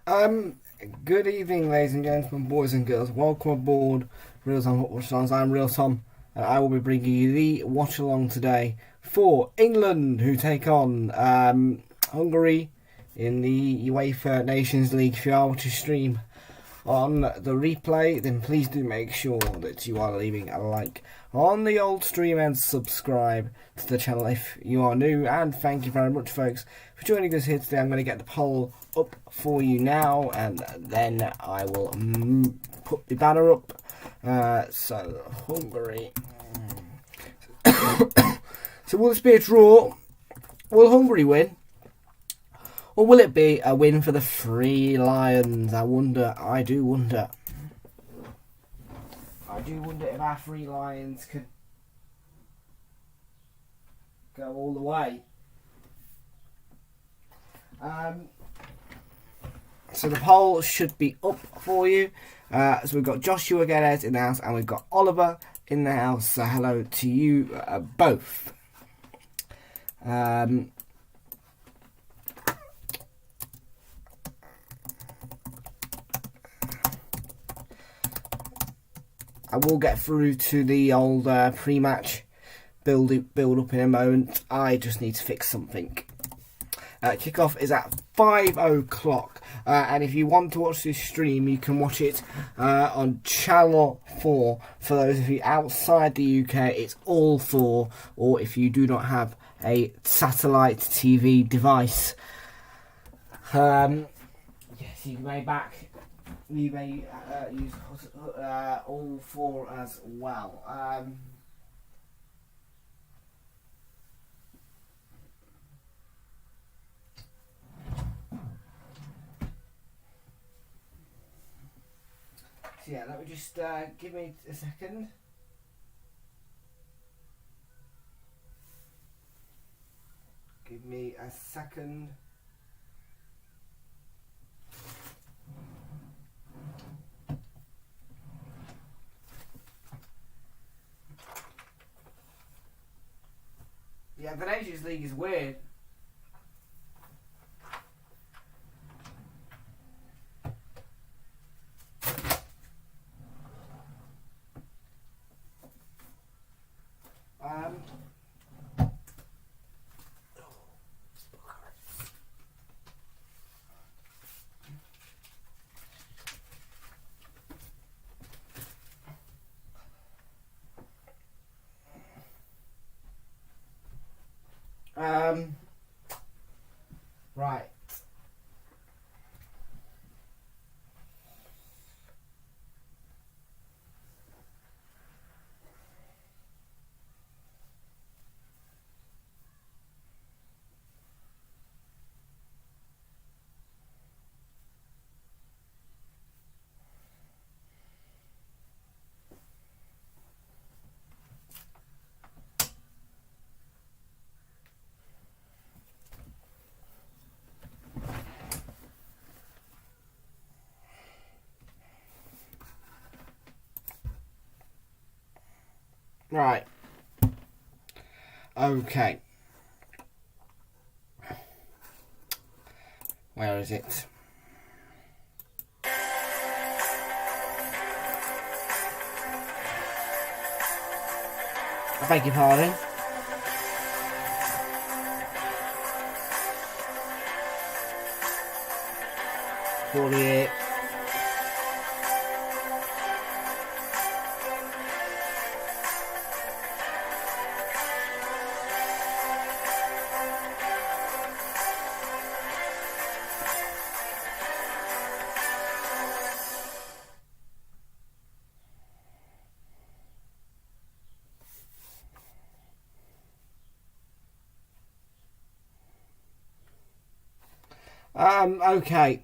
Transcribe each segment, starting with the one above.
Um, Good evening, ladies and gentlemen, boys and girls. Welcome aboard Realltom Football Songs. I'm Realltom, and I will be bringing you the watch along today for England, who take on Hungary in the UEFA Nations League. If you are watching stream on the replay, then please do make sure that you are leaving a like on the old stream and subscribe to the channel if you are new. And thank you very much, folks, for joining us here today. I'm going to get the poll up for you now, and then I will put the banner up. So Hungary. So will this be a draw? Will Hungary win? Or will it be a win for the Free Lions? I do wonder if our Free Lions could go all the way. So the poll should be up for you. So we've got Joshua Guedes in the house, and we've got Oliver in the house. So hello to you both. I will get through to the old pre-match build up in a moment. I just need to fix something. Kickoff is at 5 o'clock, and if you want to watch this stream, you can watch it on Channel 4. For those of you outside the UK, it's All 4, or if you do not have a satellite TV device, yes, you may use All 4 as well. So yeah, let me just give me a second. Give me a second. Yeah, the Nations League is weird. Right. Right. Okay. Where is it? I beg your pardon. For the okay.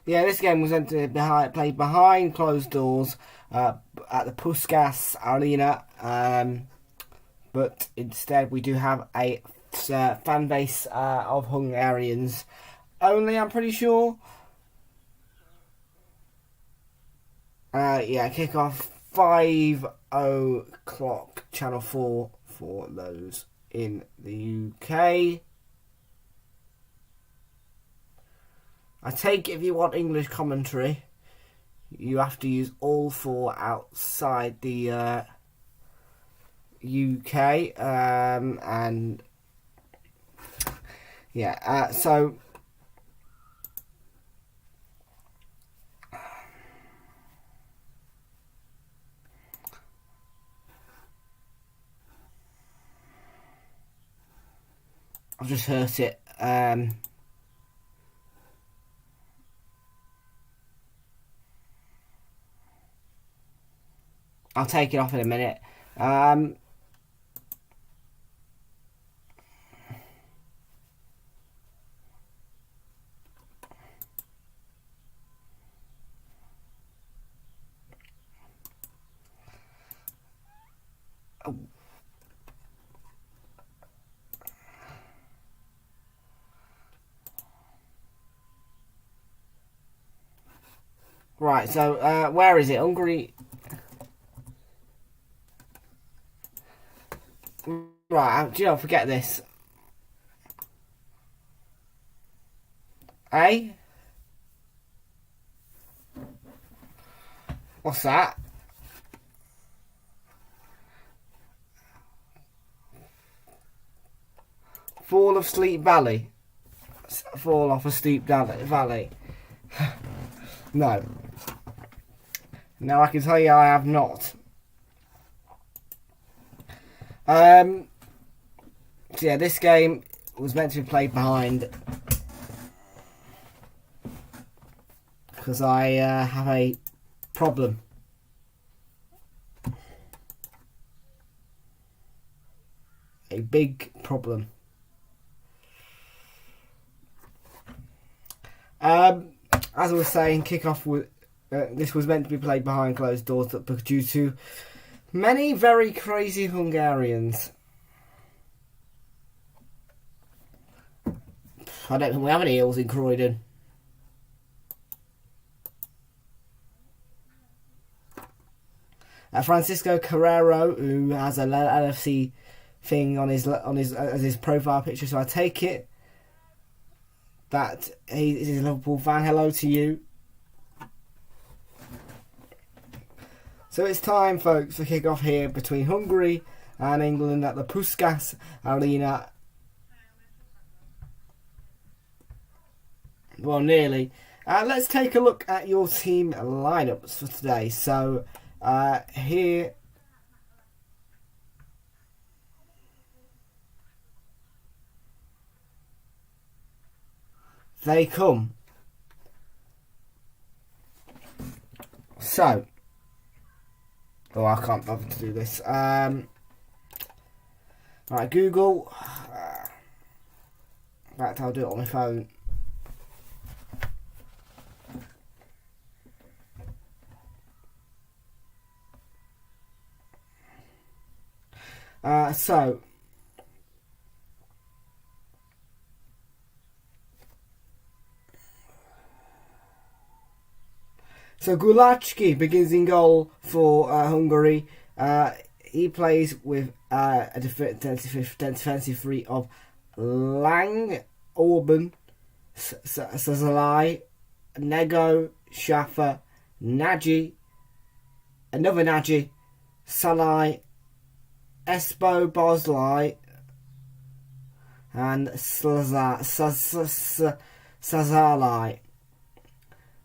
Yeah, this game was meant to be played behind closed doors at the Puskas Arena, but instead we do have a fan base of Hungarians only, I'm pretty sure. Yeah, kick off 5 o'clock, Channel 4 for those in the UK. I take it if you want English commentary, you have to use all 4 outside the UK. And yeah, so I've just hurt it. I'll take it off in a minute. Right, so where is it? Hungary. Right, do you know, forget this. Eh? What's that? Fall of Sleep Valley. Fall off a steep valley. No. No, I can tell you I have not. So yeah, this game was meant to be played behind because I have a problem. A big problem. As I was saying, kickoff with this was meant to be played behind closed doors, but due to many very crazy Hungarians, I don't think we have any eels in Croydon. Francisco Carrero, who has a LFC thing on his profile picture, so I take it that he's a Liverpool fan. Hello to you. So it's time, folks, for kick-off here between Hungary and England at the Puskás Arena. Well, nearly. Let's take a look at your team lineups for today. So here they come. So, oh, I can't bother to do this. Right, Google. In fact, I'll do it on my phone. So Gulacki begins in goal for Hungary. He plays with a defensive three of Lang, Orban, Sazalai, Nego, Schaffer, Nagy, another Nagy, Salai, Espo, Boslai, and Sazalai.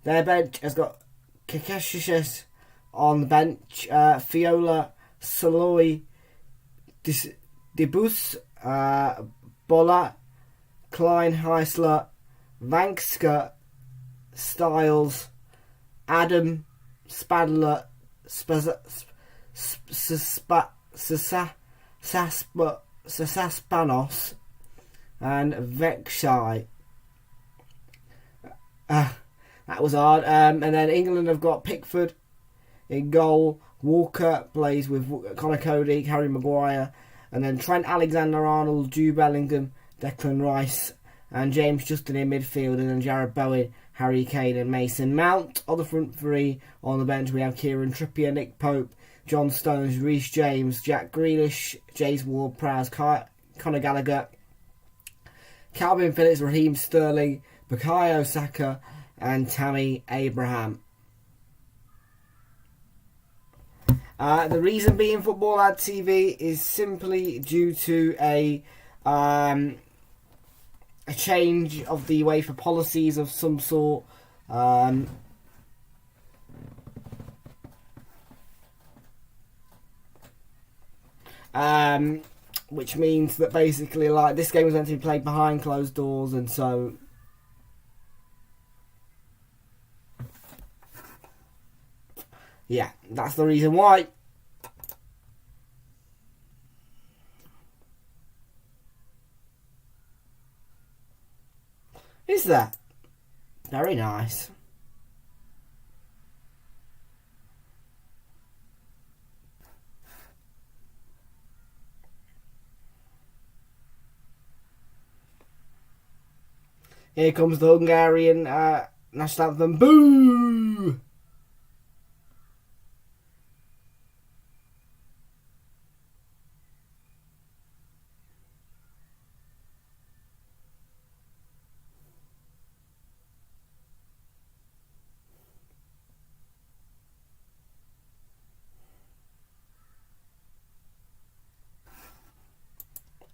Their bench has got Kikeshis on the bench, Fiola, Saloy, Debus, Bola, Klein, Heisler, Vankska, Styles, Adam, Spadler, Saspanos, and Vekshai. That was hard. And then England have got Pickford in goal. Walker plays with Connor Cody, Harry Maguire. And then Trent Alexander-Arnold, Jude Bellingham, Declan Rice, and James Justin in midfield, and then Jared Bowen, Harry Kane and Mason Mount. On the front three on the bench we have Kieran Trippier, Nick Pope, John Stones, Reece James, Jack Grealish, James Ward-Prowse, Conor Gallagher, Calvin Phillips, Raheem Sterling, Bukayo Saka and Tammy Abraham. The reason being Football Ad TV is simply due to a change of the UEFA policies of some sort. Which means that basically, like, this game was meant to be played behind closed doors, and so yeah, that's the reason why. Is that? Very nice. Here comes the Hungarian national anthem. Boo!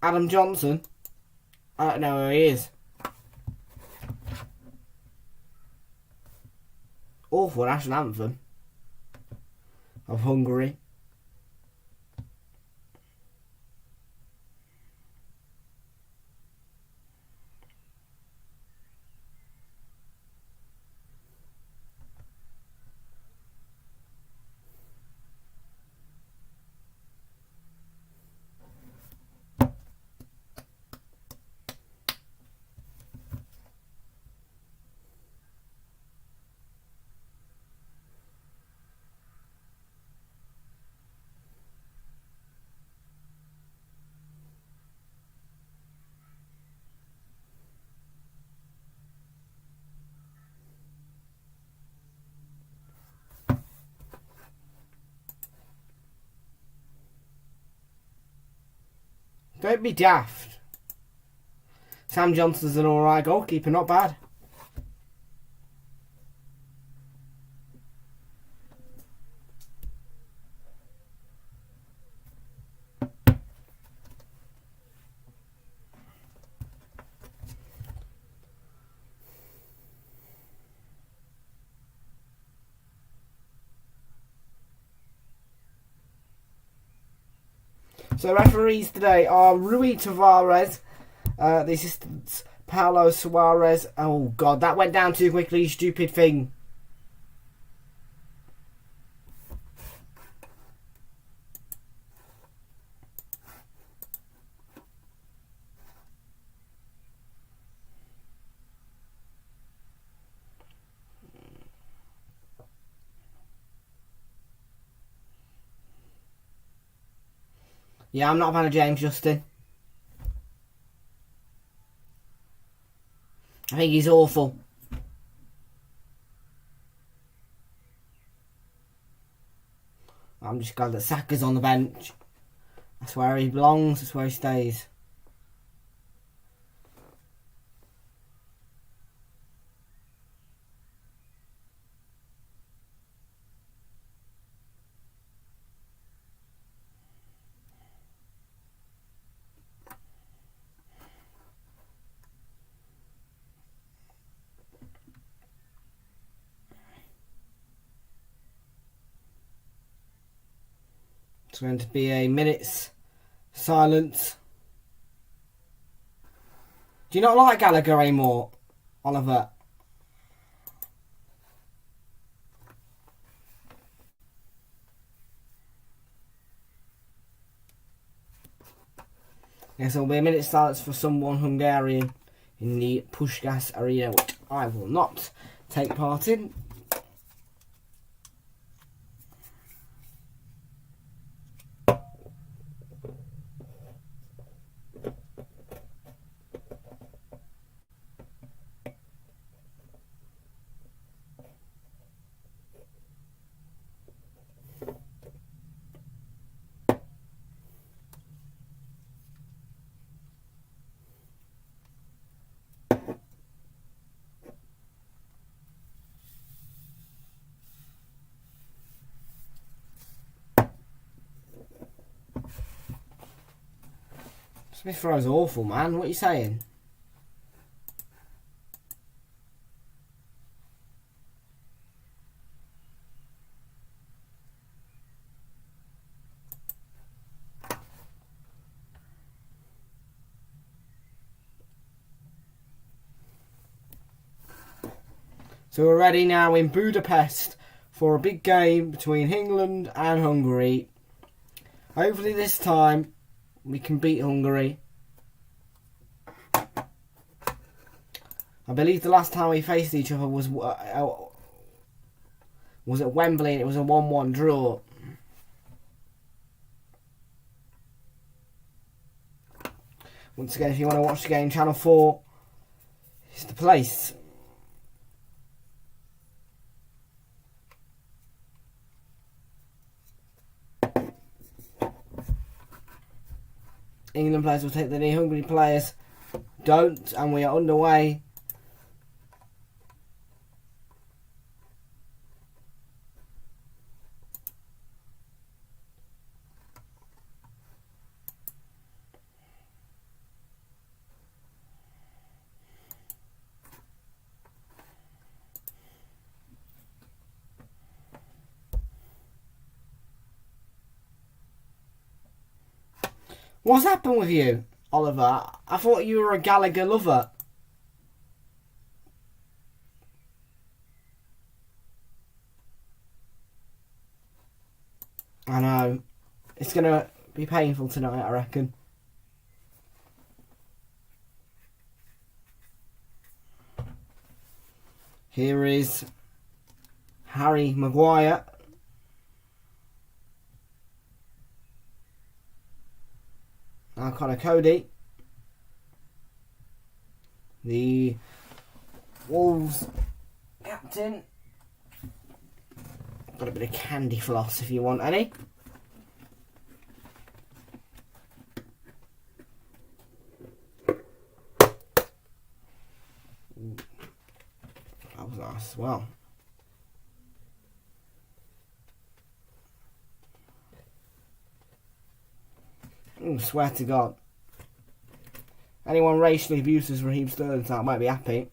Adam Johnson? I don't know who he is. Awful national anthem of Hungary. Don't be daft. Sam Johnson's an alright goalkeeper, not bad. So referees today are Rui Tavares, the assistants Paulo Suarez. Oh god, that went down too quickly, you stupid thing. Yeah, I'm not a fan of James Justin. I think he's awful. I'm just glad that Saka's on the bench. That's where he belongs, that's where he stays. It's going to be a minute's silence. Do you not like Gallagher anymore, Oliver? Yes, there will be a minute's silence for someone Hungarian in the Puskás Arena, which I will not take part in. Smith Rowe's awful, man. What are you saying? So we're ready now in Budapest for a big game between England and Hungary. Hopefully this time we can beat Hungary. I believe the last time we faced each other was at Wembley and it was a 1-1 draw. Once again, if you want to watch the game, Channel 4 is the place. England players will take the knee, Hungary players don't, and we are underway. What's happened with you, Oliver? I thought you were a Gallagher lover. I know. It's going to be painful tonight, I reckon. Here is Harry Maguire. Now Connor Cody. The Wolves captain. Got a bit of candy floss if you want any. That was nice as well. Swear to God. Anyone racially abuses Raheem Sterling tonight might be happy.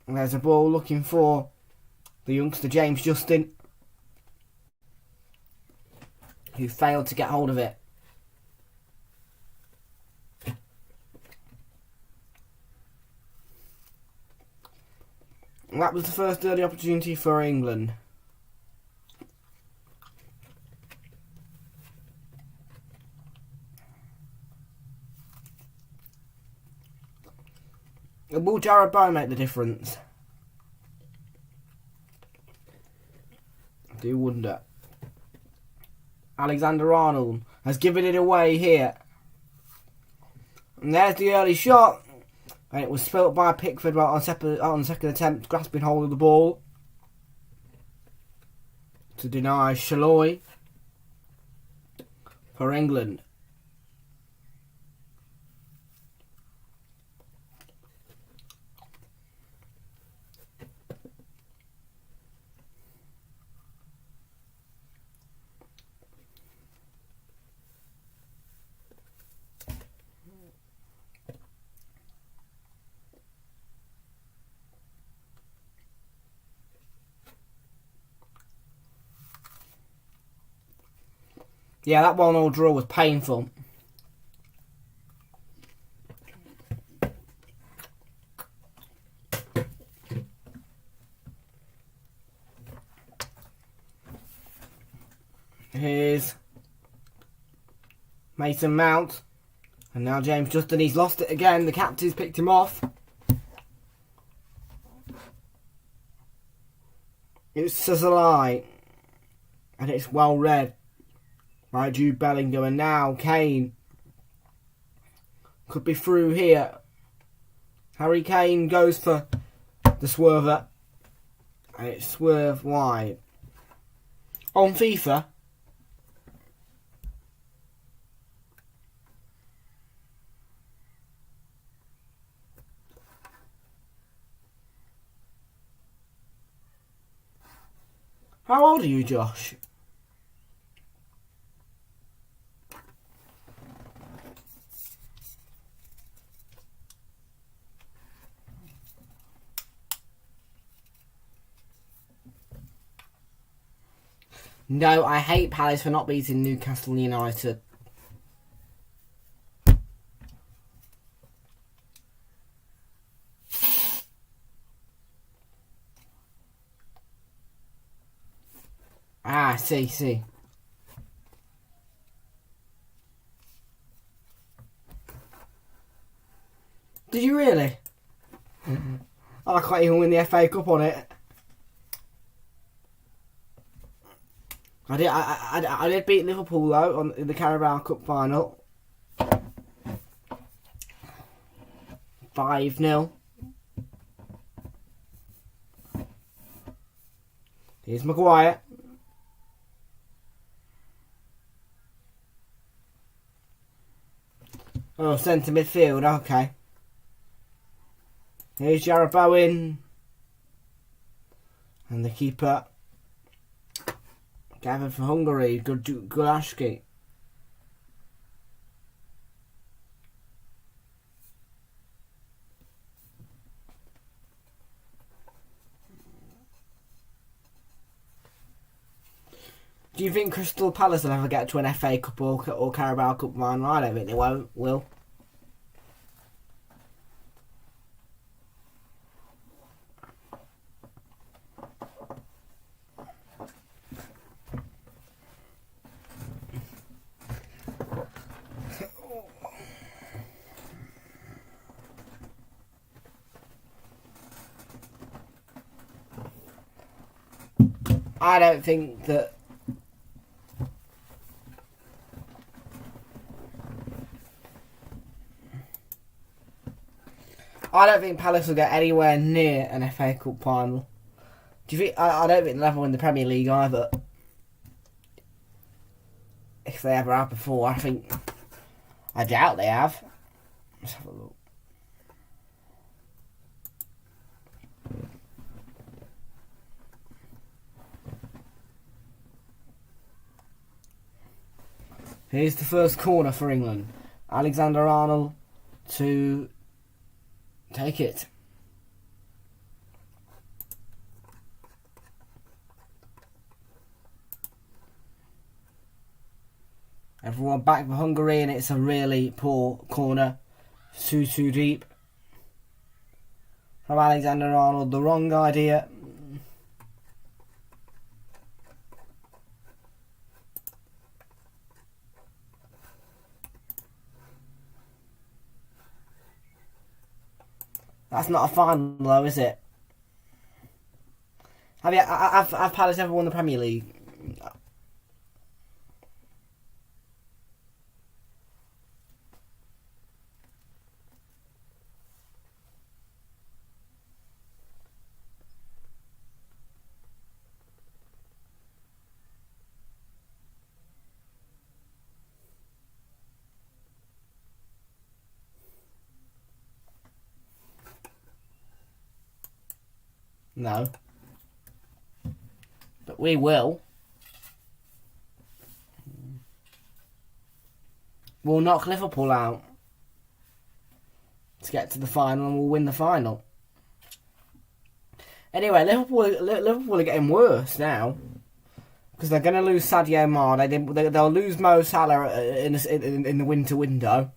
And there's a ball looking for the youngster James Justin, who failed to get hold of it. And that was the first early opportunity for England. Will Jarrod Bowen make the difference? I do wonder. Alexander-Arnold has given it away here. And there's the early shot. And it was spilt by Pickford on second attempt, grasping hold of the ball to deny Shaloi for England. Yeah, that 1-1 draw was painful. Here's Mason Mount. And now James Justin, he's lost it again. The captain's picked him off. It's Sazalai. And it's well read by Jude Bellingham. And now Kane could be through here. Harry Kane goes for the swerver. And it's swerved wide. On FIFA, How old are you, Josh? No, I hate Palace for not beating Newcastle United. Ah, see. Did you really? I can't even win the FA Cup on it. I did beat Liverpool though in the Carabao Cup final. 5-0. Here's Maguire. Oh, centre midfield, okay. Here's Jarrod Bowen. And the keeper, Gavin for Hungary, Gulaski. Do you think Crystal Palace will ever get to an FA Cup or Carabao Cup final? I don't think they will. I don't think that. I don't think Palace will get anywhere near an FA Cup final. Do you think? I don't think they'll ever win the Premier League either. If they ever have before, I doubt they have. Let's have a look. Here's the first corner for England. Alexander-Arnold to take it. Everyone back for Hungary, and it's a really poor corner. Too deep. From Alexander-Arnold, the wrong idea. That's not a final though, is it? Have Palace ever won the Premier League? No. But we will. We'll knock Liverpool out to get to the final, and we'll win the final. Anyway, Liverpool are getting worse now because they're going to lose Sadio Mane. They'll lose Mo Salah in the winter window.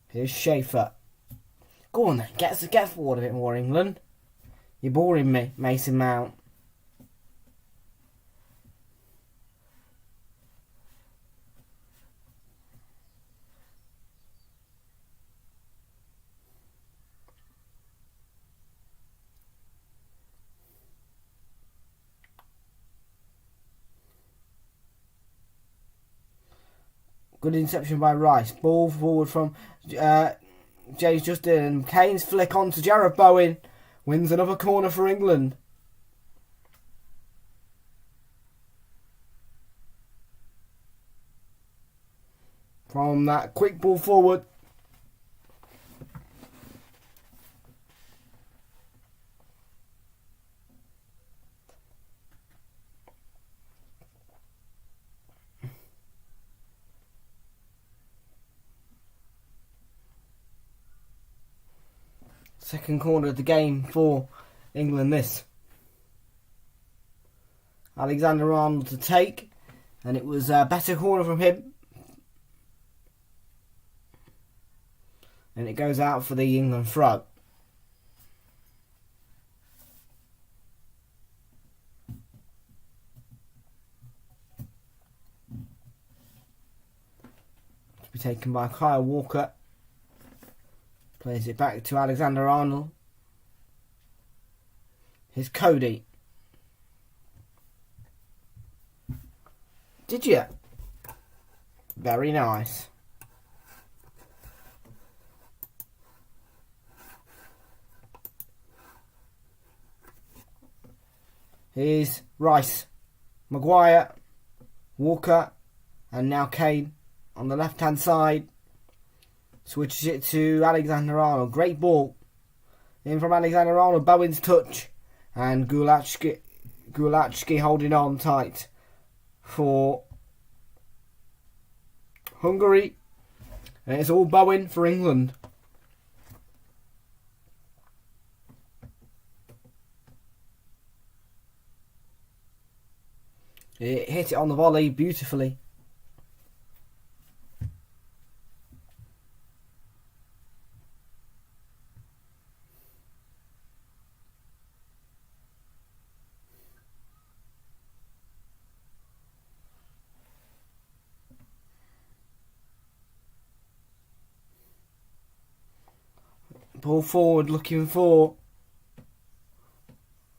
Here's Schaefer. Go on then, get forward a bit more, England. You're boring me, Mason Mount. Good interception by Rice. Ball forward from James Justin, and Kane's flick on to Jarrod Bowen. Wins another corner for England. from that quick ball forward. Second corner of the game for England this. Alexander-Arnold to take, and it was a better corner from him. And it goes out for the England throw. To be taken by Kyle Walker. Plays it back to Alexander-Arnold. Here's Cody. Did you? Very nice. Here's Rice, Maguire, Walker, and now Kane on the left-hand side. Switches it to Alexander-Arnold. Great ball. In from Alexander-Arnold. Bowen's touch. And Gulacki holding on tight for Hungary. And it's all Bowen for England. It hit it on the volley beautifully. Ball forward looking for...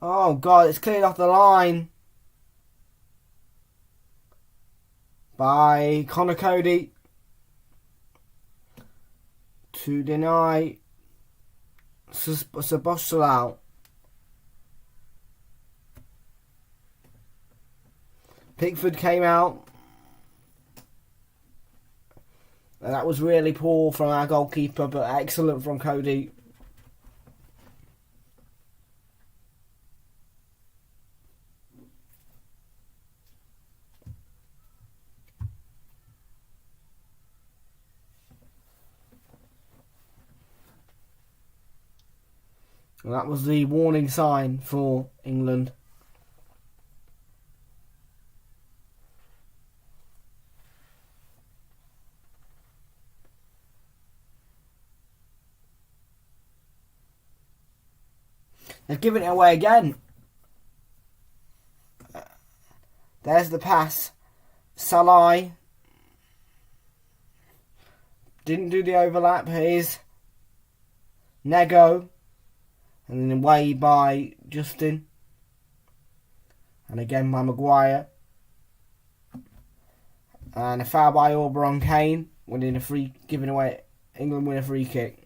Oh God, it's cleared off the line by Connor Cody to deny Szoboszlai. Pickford came out. And that was really poor from our goalkeeper, but excellent from Cody. And that was the warning sign for England. They've given it away again. There's the pass. Salah didn't do the overlap. Here's Nego. And then away by Justin. And again by Maguire. And a foul by Auber on Kane. Giving away. England win a free kick.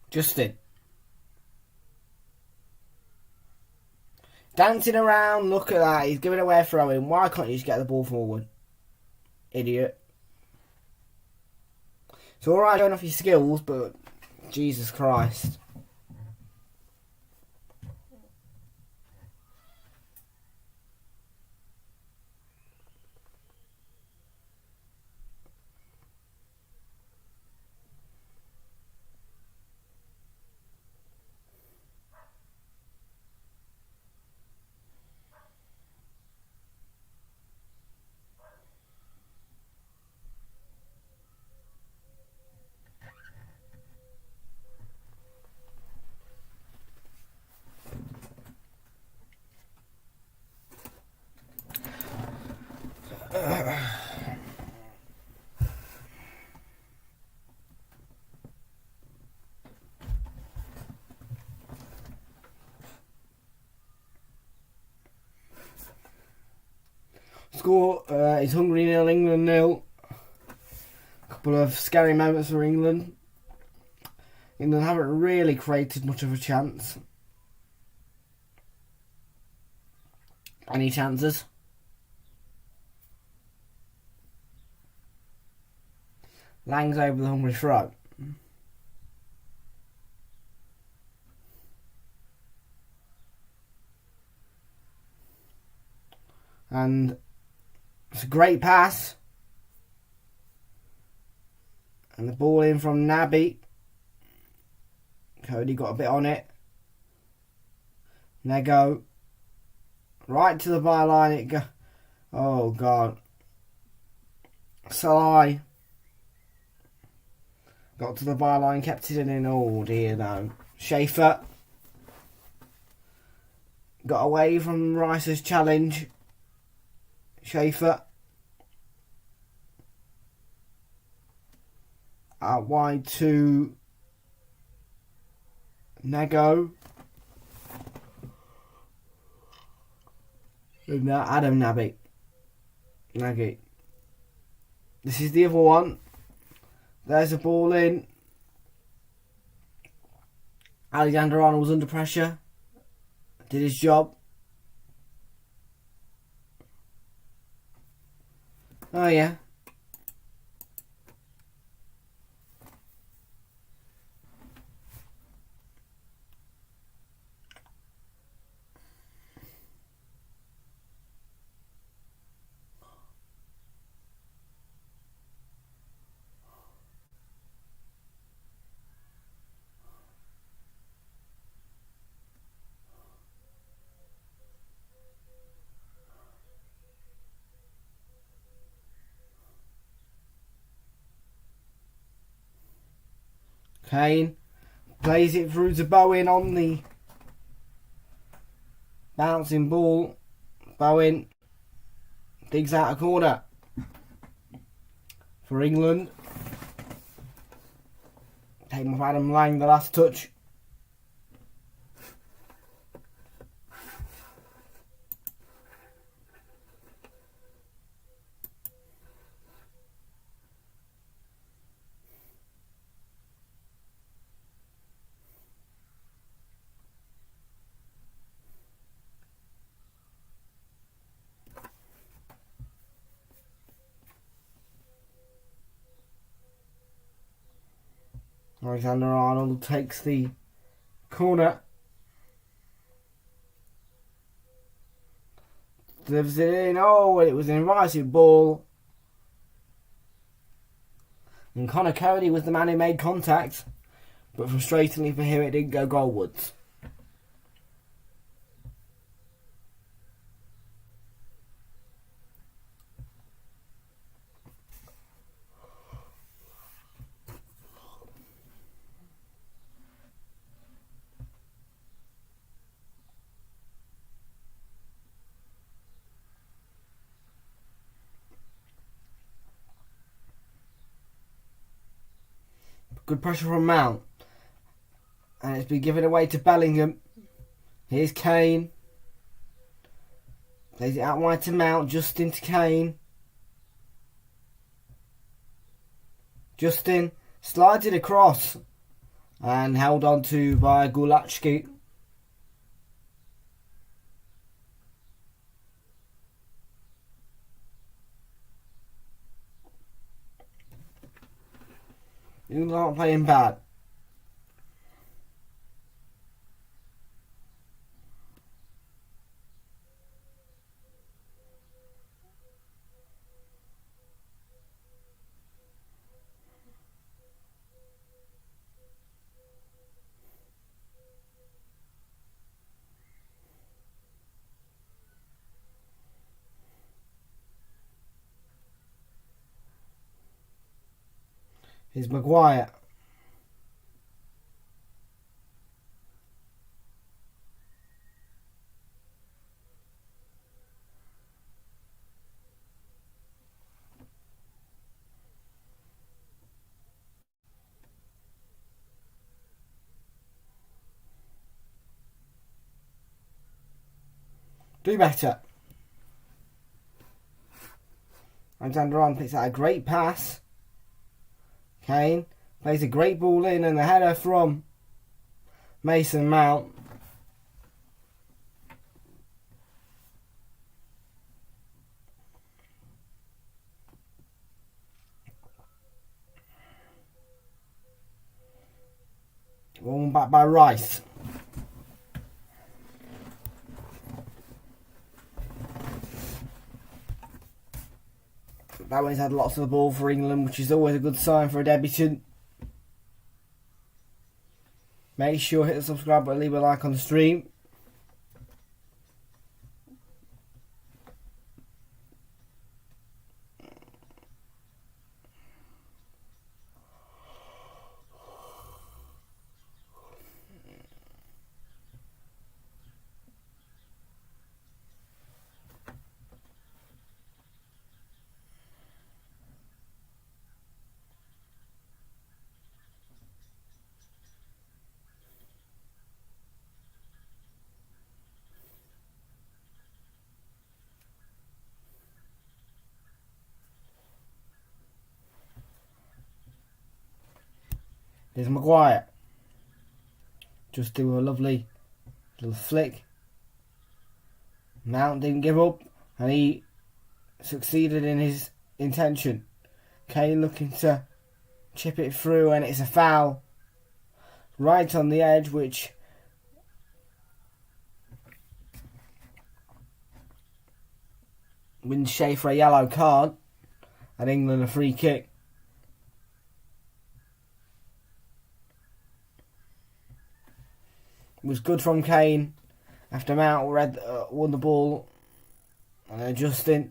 Justin. Dancing around, look at that. He's giving away a throw in. Why can't you just get the ball forward? Idiot. It's alright showing off your skills, but Jesus Christ. score is Hungary 0, England 0. A couple of scary moments for England. England haven't really created much of a chance. Any chances? Lang's over the Hungary throw. And it's a great pass. And the ball in from Naby. Cody got a bit on it. Nego. Right to the byline it go. Oh God. Salai. Got to the byline, kept it in. Oh dear no. Schaefer. Got away from Rice's challenge. Schaefer. Out wide to Nego. Adam Naby. Nagy. This is the other one. There's a ball in. Alexander Arnold was under pressure. Did his job. Oh yeah. Kane plays it through to Bowen on the bouncing ball. Bowen digs out a corner for England. Taken off Adam Lang, the last touch. Alexander Arnold takes the corner. Delivers it in. Oh, it was an invisive ball. And Connor Cody was the man who made contact. But frustratingly for him, it didn't go goalwards. Good pressure from Mount. And it's been given away to Bellingham. Here's Kane. Plays it out wide to Mount. Justin to Kane. Justin slides it across. And held on to by Gulacki. England aren't playing bad. Here's Maguire. Do better. Alexander-Arnold picks out a great pass. Kane plays a great ball in and the header from Mason Mount. One back by Rice. That one's had lots of the ball for England, which is always a good sign for a debutant. Make sure hit the subscribe button, leave a like on the stream. There's Maguire. Just do a lovely little flick. Mount didn't give up and he succeeded in his intention. Kane looking to chip it through and it's a foul right on the edge, which wins Schaefer a yellow card and England a free kick. It was good from Kane after Mount won the ball and Justin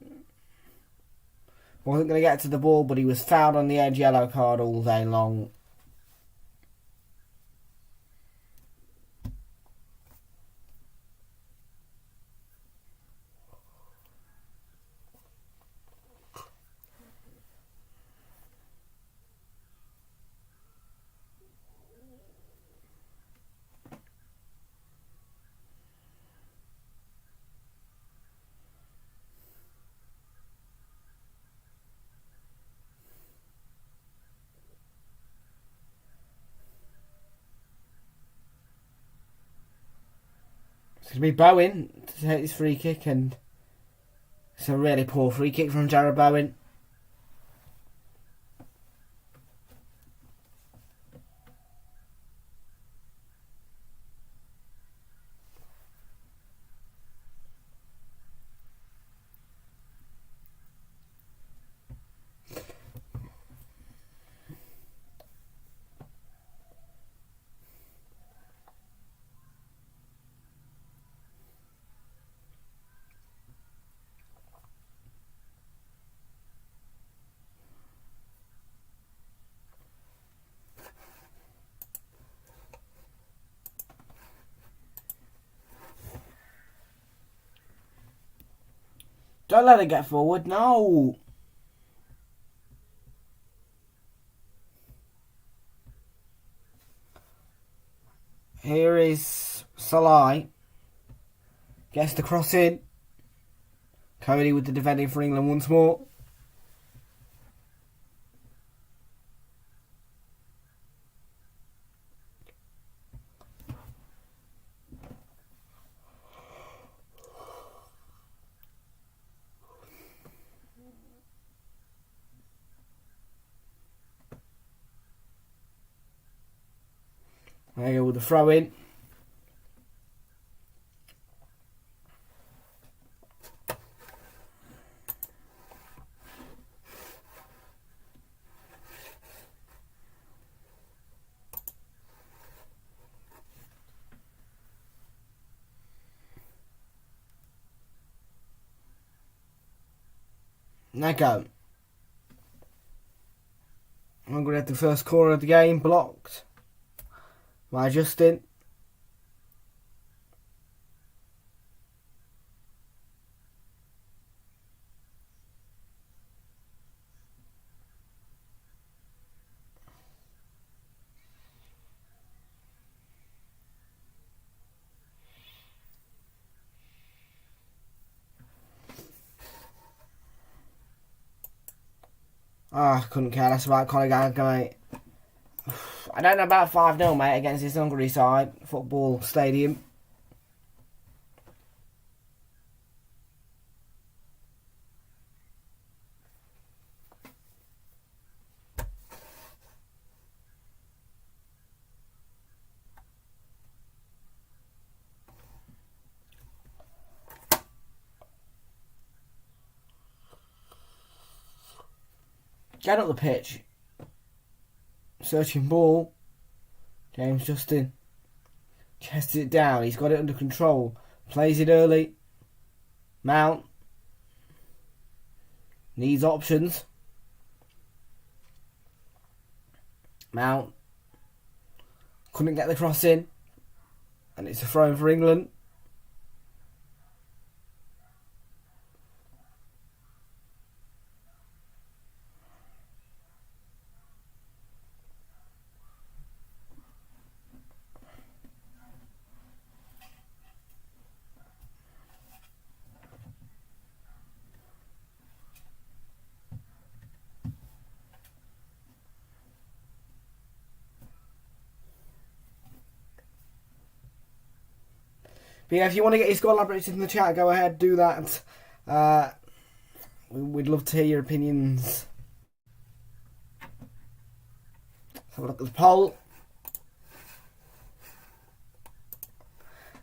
wasn't going to get to the ball, but he was fouled on the edge, yellow card all day long. It's going to be Bowen to take this free kick, and it's a really poor free kick from Jarrod Bowen. Don't let it get forward, no! Here is Salai. Gets the cross in. Cody with the defending for England once more. There you go with the throw in. Neko. Hungary had the first corner of the game blocked by Justin. I couldn't care less about Conor Gallagher, mate. I don't know about 5-0, mate, against this Hungary side. Football stadium. Get up the pitch. Searching ball. James Justin. Chests it down. He's got it under control. Plays it early. Mount. Needs options. Mount. Couldn't get the cross in. And it's a throw in for England. But yeah, if you want to get your score elaborated in the chat, go ahead, do that. We'd love to hear your opinions. Let's have a look at the poll.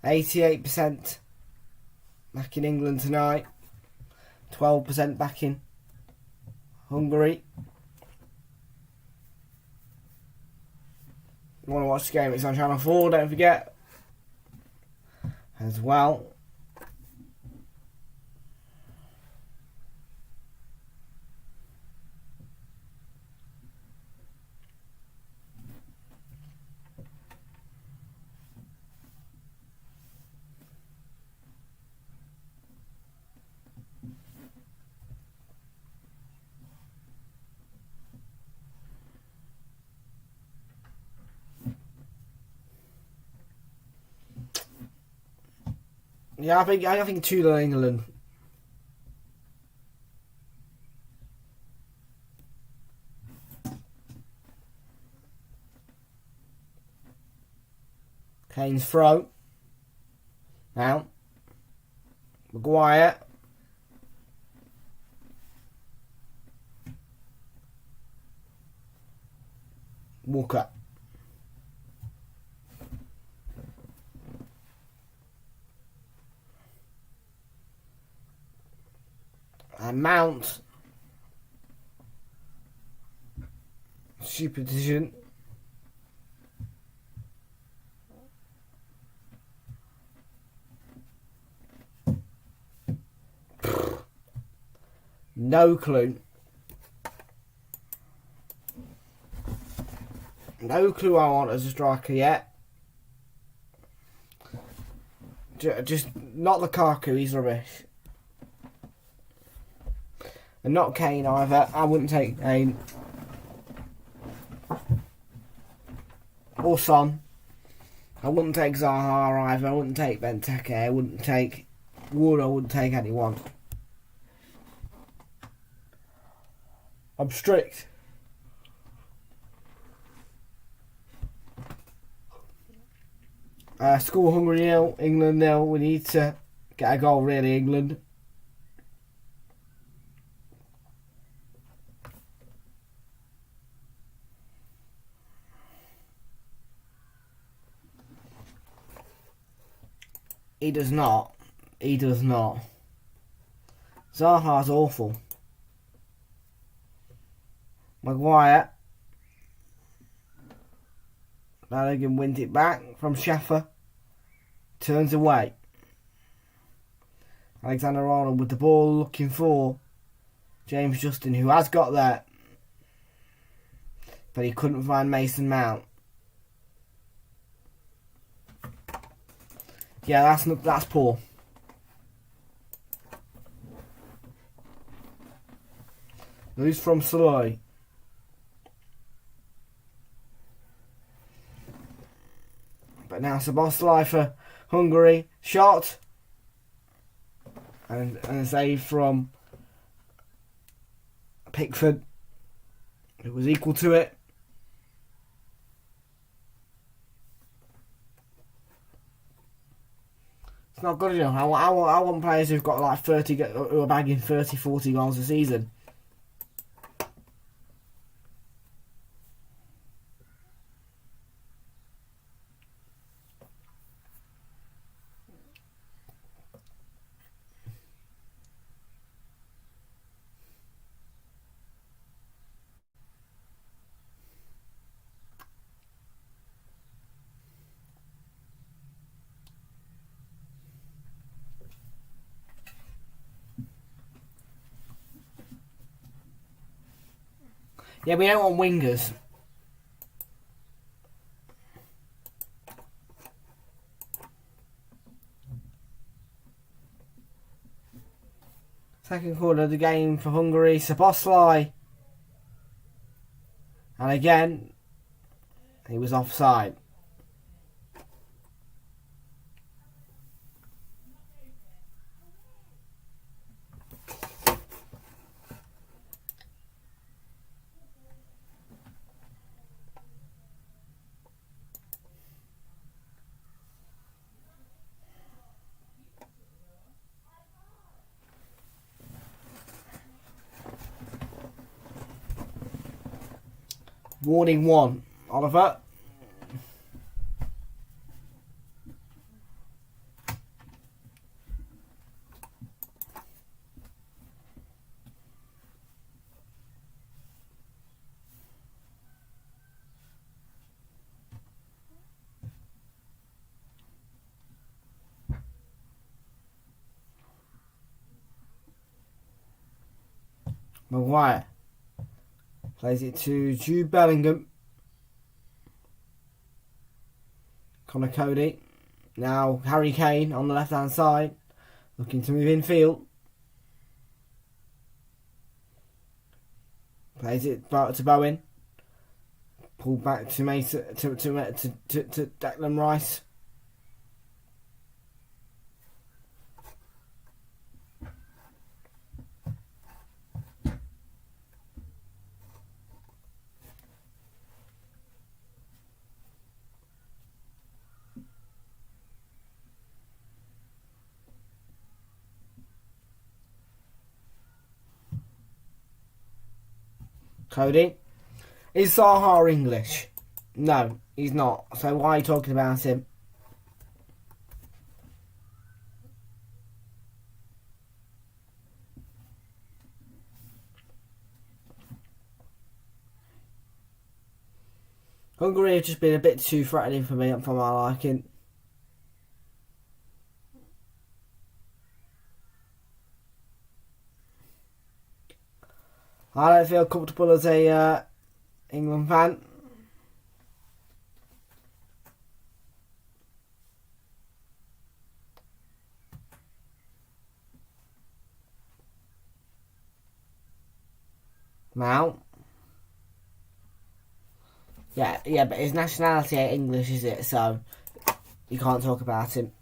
88% back in England tonight. 12% back in Hungary. If you want to watch the game, it's on Channel 4, don't forget. As well. Yeah, I think 2-0 England. Kane's throw. Now. Maguire. Walker. And Mount. Stupid decision. No clue. No clue I want as a striker yet. Just not Lukaku, he's rubbish. And not Kane either. I wouldn't take Kane. Or Son. I wouldn't take Zaha either. I wouldn't take Benteke. I wouldn't take Wood. I wouldn't take anyone. I'm strict. Score Hungary 0, England 0. We need to get a goal, really, England. He does not. He does not. Zaha's awful. Maguire. Balogun wins it back from Schaffer. Turns away. Alexander-Arnold with the ball looking for James Justin, who has got there. But he couldn't find Mason Mount. Yeah, that's poor. Loose from Saloy. But now Szoboszlai for Hungary. Shot. And a save from Pickford. It was equal to it. It's not good enough. I want players who've got like 30, who are bagging 30, 40 goals a season. Yeah, we don't want wingers. Second quarter of the game for Hungary, Szoboszlai. And again, he was offside. Warning 1, Oliver. Maguire plays it to Jude Bellingham. Connor Cody. Now Harry Kane on the left hand side, looking to move infield. Plays it to Bowen. Pulled back to Mason to Declan Rice. Cody. Is Zaha English? No, he's not. So why are you talking about him? Hungary have just been a bit too threatening for me, for my liking. I don't feel comfortable as a England fan. Mount. Yeah, but his nationality ain't English, is it? So you can't talk about him.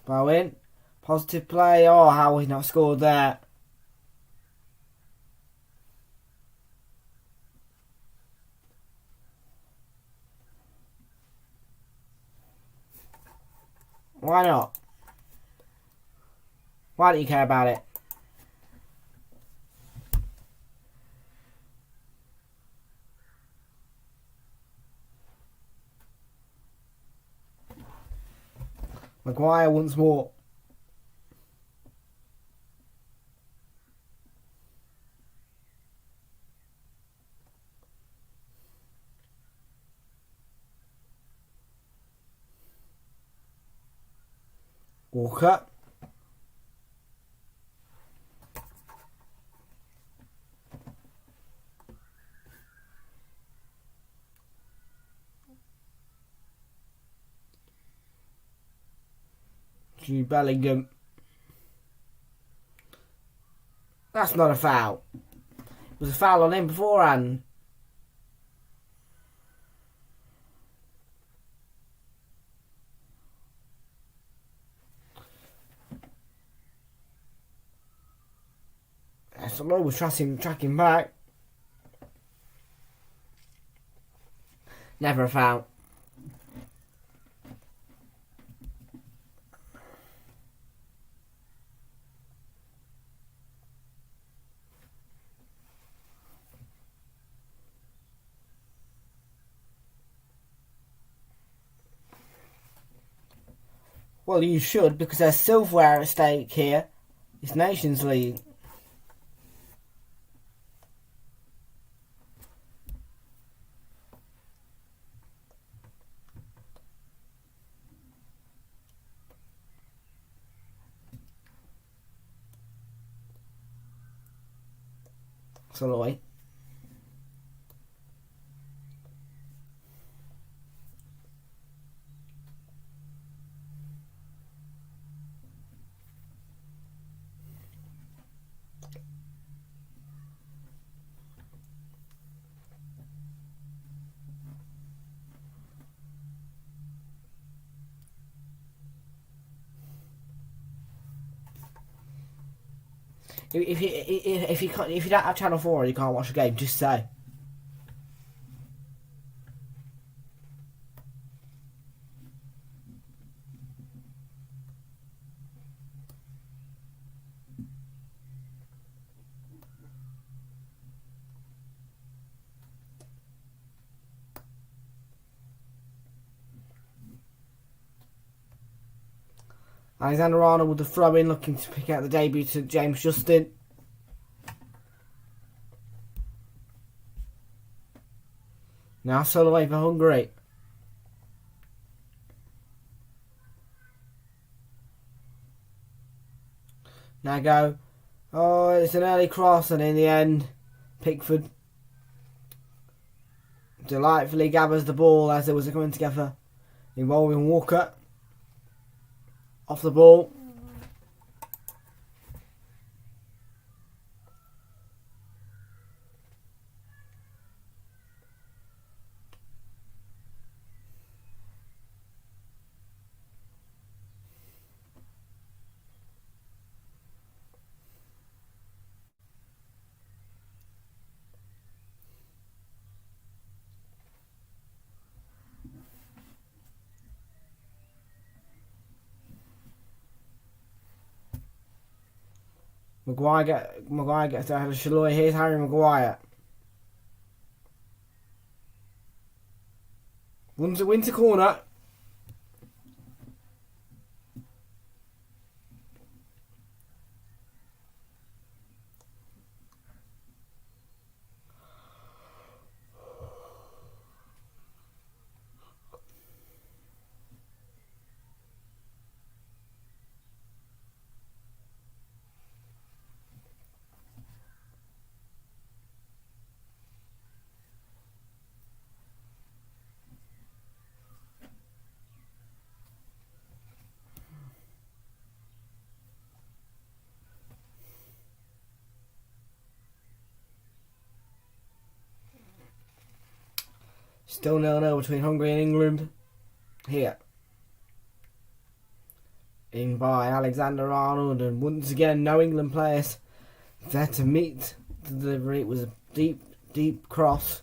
Bowen. Positive play. Oh, how he's not scored there. Why not? Why don't you care about it? Maguire once more. Walker. Jude Bellingham. That's not a foul. It was a foul on him beforehand. Barcelona was tracking back. Never a foul. Well, you should, because there's silverware at stake here. It's Nations League. Soloy. If you don't have Channel 4 and you can't watch the game, just say. Alexander Arnold with the throw in, looking to pick out the debut to James Justin. Now solo away for Hungary. Now go. Oh, it's an early cross, and in the end, Pickford delightfully gathers the ball as they was coming together, involving Walker. Off the ball. Maguire gets out of Shaloy. Here's Harry Maguire. Wins a corner. Still 0-0 between Hungary and England. Here. In by Alexander Arnold, and once again no England players there to meet the delivery. It was a deep cross.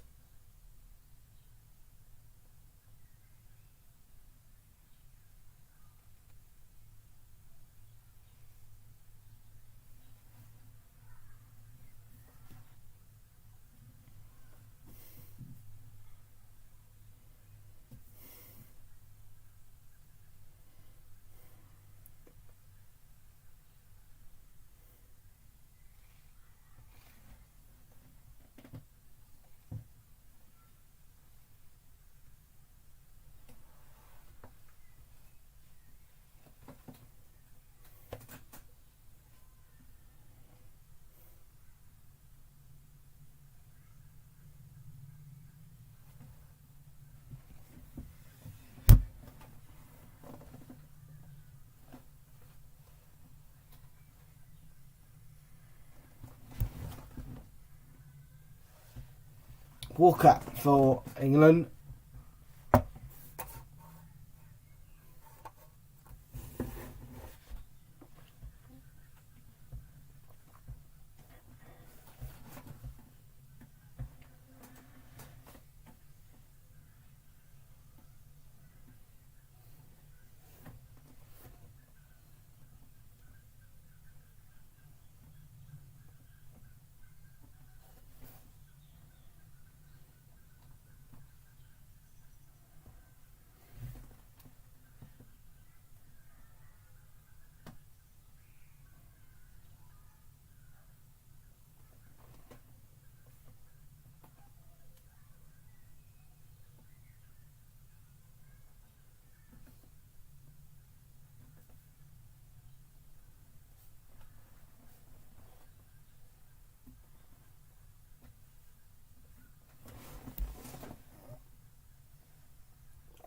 Walker for England.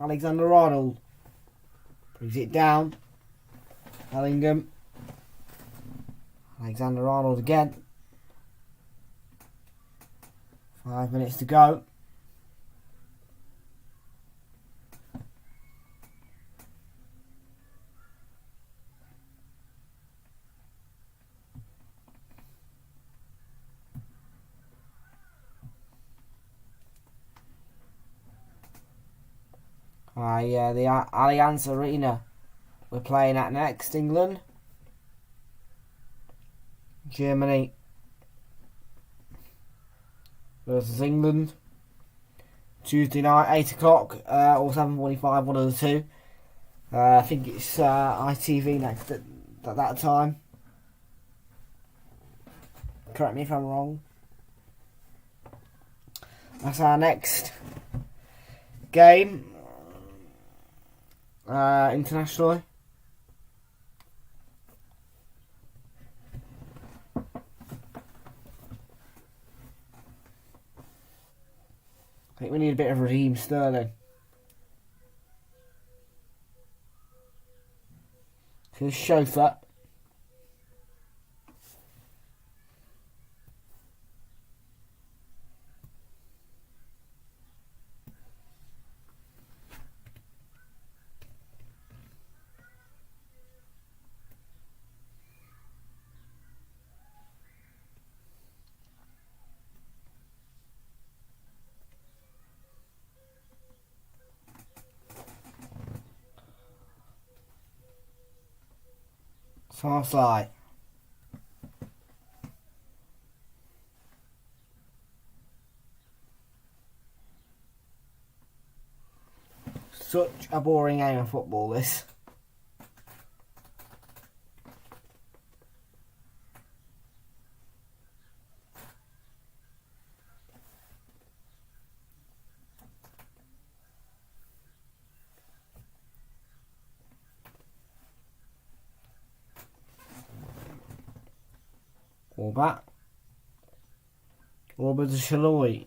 Alexander-Arnold brings it down. Bellingham. Alexander-Arnold again. 5 minutes to go. The Allianz Arena we're playing at next. England, Germany versus England. Tuesday night, 8 o'clock or 7:45, one of the two. I think it's ITV next at that time. Correct me if I'm wrong. That's our next game internationally. I think we need a bit of Raheem Sterling. Here's Chauffeur. Far side. Such a boring game of football, this. All back. Robert Shaloy.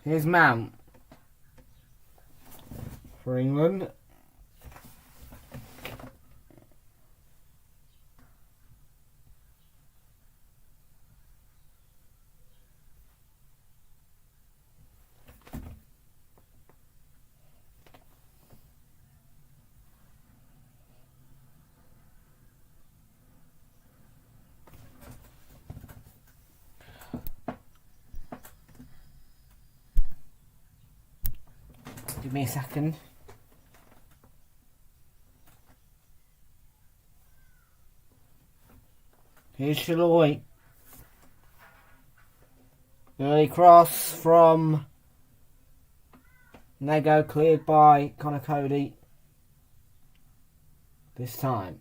Here's Mount for England. Give me a second. Here's Shaloy. Early cross from Nego, cleared by Connor Cody. This time.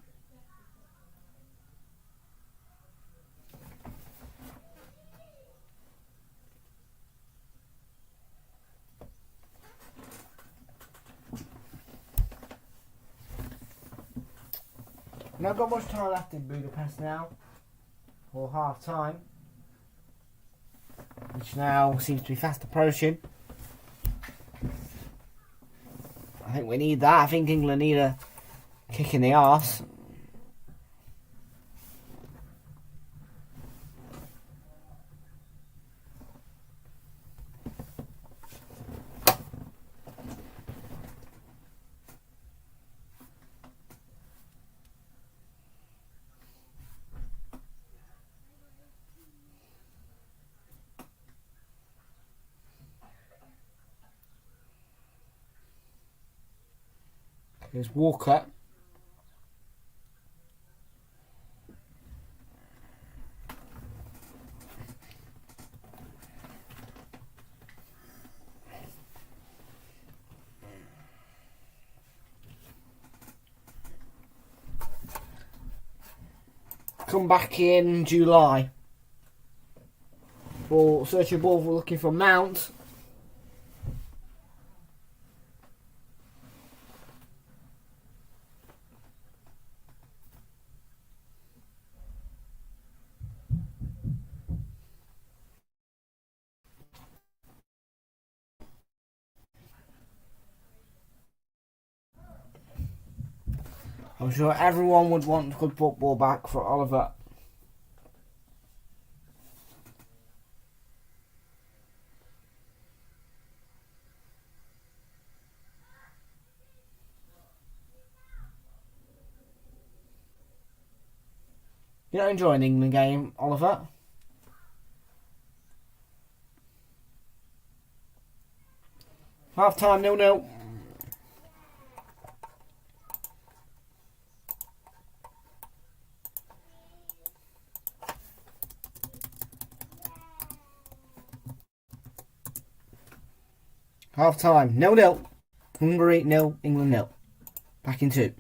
Not got much time left in Budapest now, for half time, which now seems to be fast approaching. I think we need that. I think England need a kick in the arse. Here's Walker. come back in July. Ball, searching ball, we're looking for Mount. I'm sure everyone would want good football back for Oliver. You're not enjoying the England game, Oliver? Half time, 0-0. Half time, 0-0. Hungary 0, England 0. Back in 2.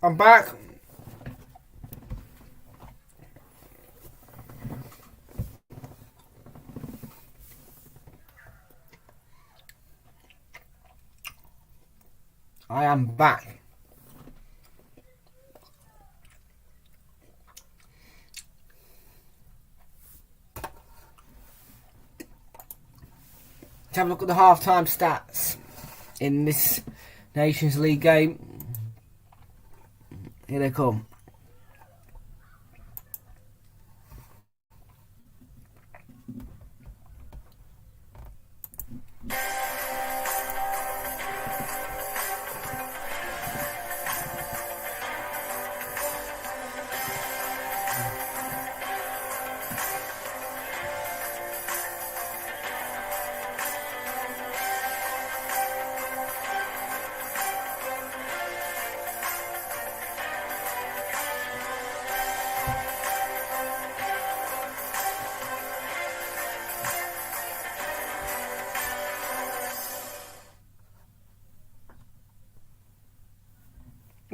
I'm back. I am back. Let's have a look at the half-time stats in this Nations League game. Here they come.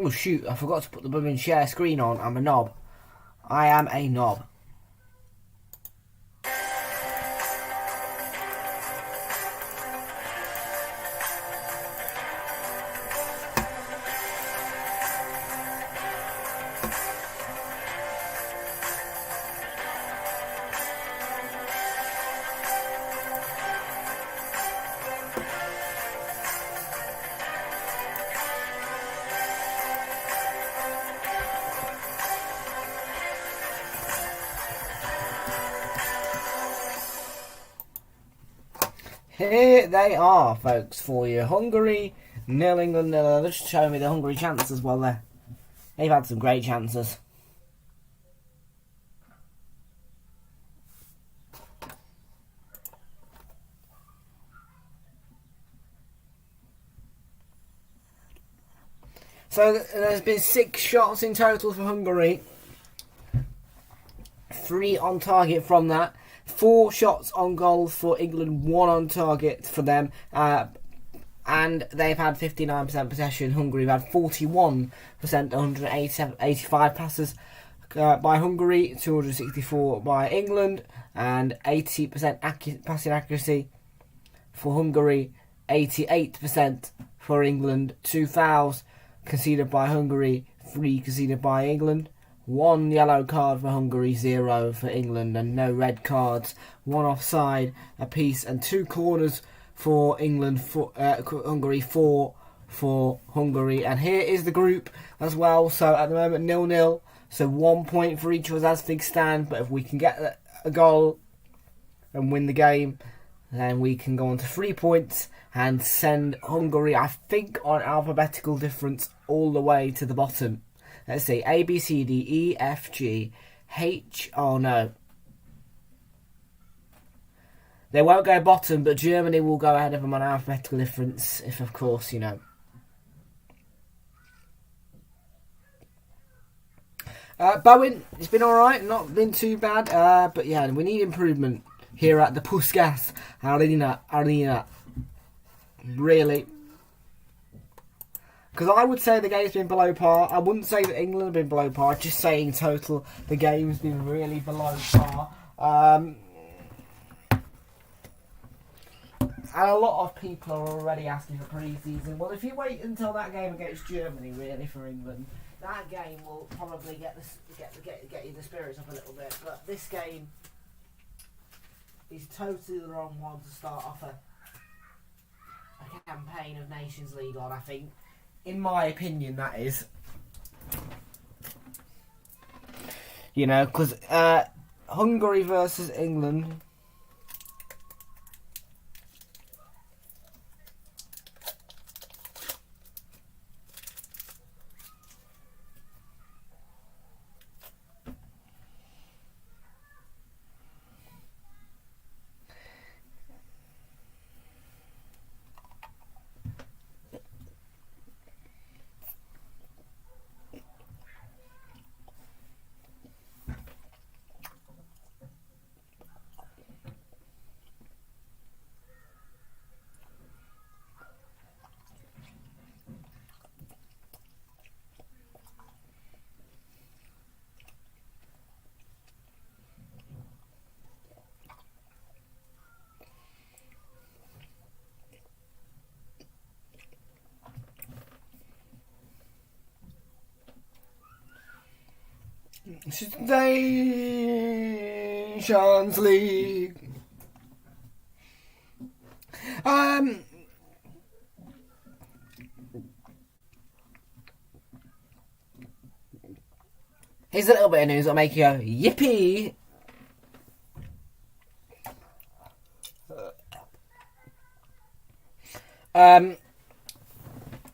Oh shoot, I forgot to put the blooming share screen on. I'm a knob. I am a knob. Here they are, folks, for you. Hungary, 0 England 0. Just showing me the Hungary chances as well there. They've had some great chances. So there's been 6 shots in total for Hungary. 3 on target from that. 4 shots on goal for England, 1 on target for them. And they've had 59% possession. Hungary have had 41%, 185 passes by Hungary, 264 by England, and 80% passing accuracy for Hungary, 88% for England. 2 fouls conceded by Hungary, 3 conceded by England. 1 yellow card for Hungary, 0 for England, and no red cards. 1 offside apiece, and 2 corners for England, Hungary, 4 for Hungary. And here is the group as well. So at the moment 0-0. So 1 point for each of us as things stand. But if we can get a goal and win the game, then we can go on to 3 points and send Hungary, I think, on alphabetical difference all the way to the bottom. Let's see, A, B, C, D, E, F, G, H, oh no. They won't go bottom, but Germany will go ahead of them on alphabetical difference, if of course, you know. Bowen, it's been alright, not been too bad, but yeah, we need improvement here at the Puskas Arena. Really. Because I would say the game's been below par. I wouldn't say that England have been below par. Just saying in total, the game's been really below par. And a lot of people are already asking for pre-season. Well, if you wait until that game against Germany, really, for England, that game will probably get you the spirits up a little bit. But this game is totally the wrong one to start off a campaign of Nations League on, I think. In my opinion, that is. You know, because Hungary versus England. Nations League. Here's a little bit of news that'll make you go, yippee!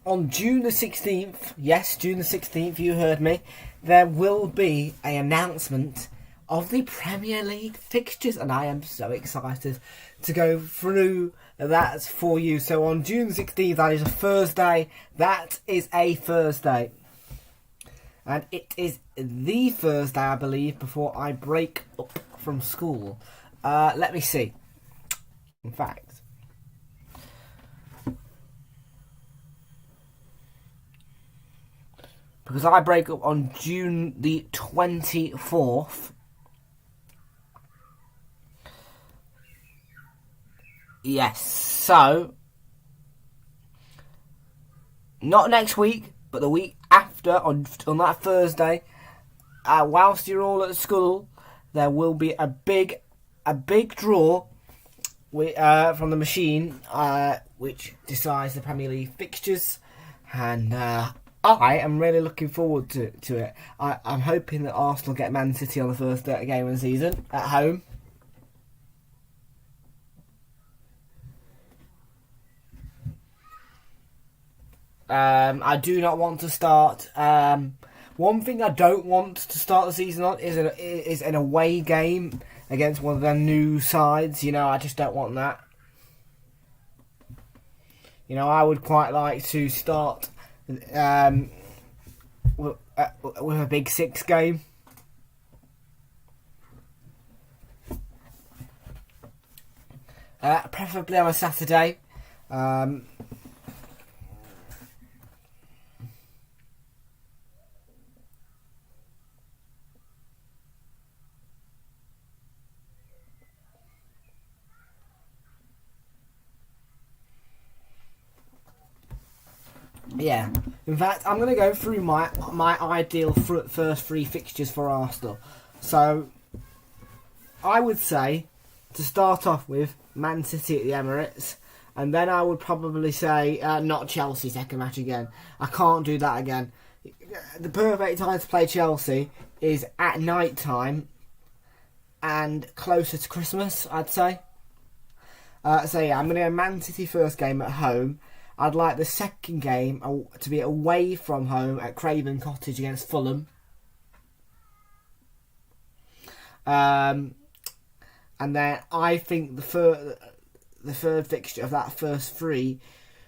On June the 16th, yes, June the 16th, you heard me, there will be an announcement of the Premier League fixtures, and I am so excited to go through that for you. So on June 16th, that is a Thursday. That is a Thursday. And it is the Thursday, I believe, before I break up from school. Let me see. In fact, because I break up on June the 24th. Yes, so not next week, but the week after, on that Thursday, whilst you're all at school, there will be a big draw from the machine, which decides the Premier League fixtures, and I am really looking forward to it. I'm hoping that Arsenal get Man City on the first game of the season at home. I do not want to start. One thing I don't want to start the season on is an away game against one of their new sides. I just don't want that. I would quite like to start with a Big Six game. Preferably on a Saturday. Yeah, in fact, I'm going to go through my ideal first three fixtures for Arsenal. So, I would say to start off with Man City at the Emirates, and then I would probably say not Chelsea second match again. I can't do that again. The perfect time to play Chelsea is at night time and closer to Christmas, I'd say. So yeah, I'm going to go Man City first game at home. I'd like the second game to be away from home at Craven Cottage against Fulham. And then I think the third fixture of that first three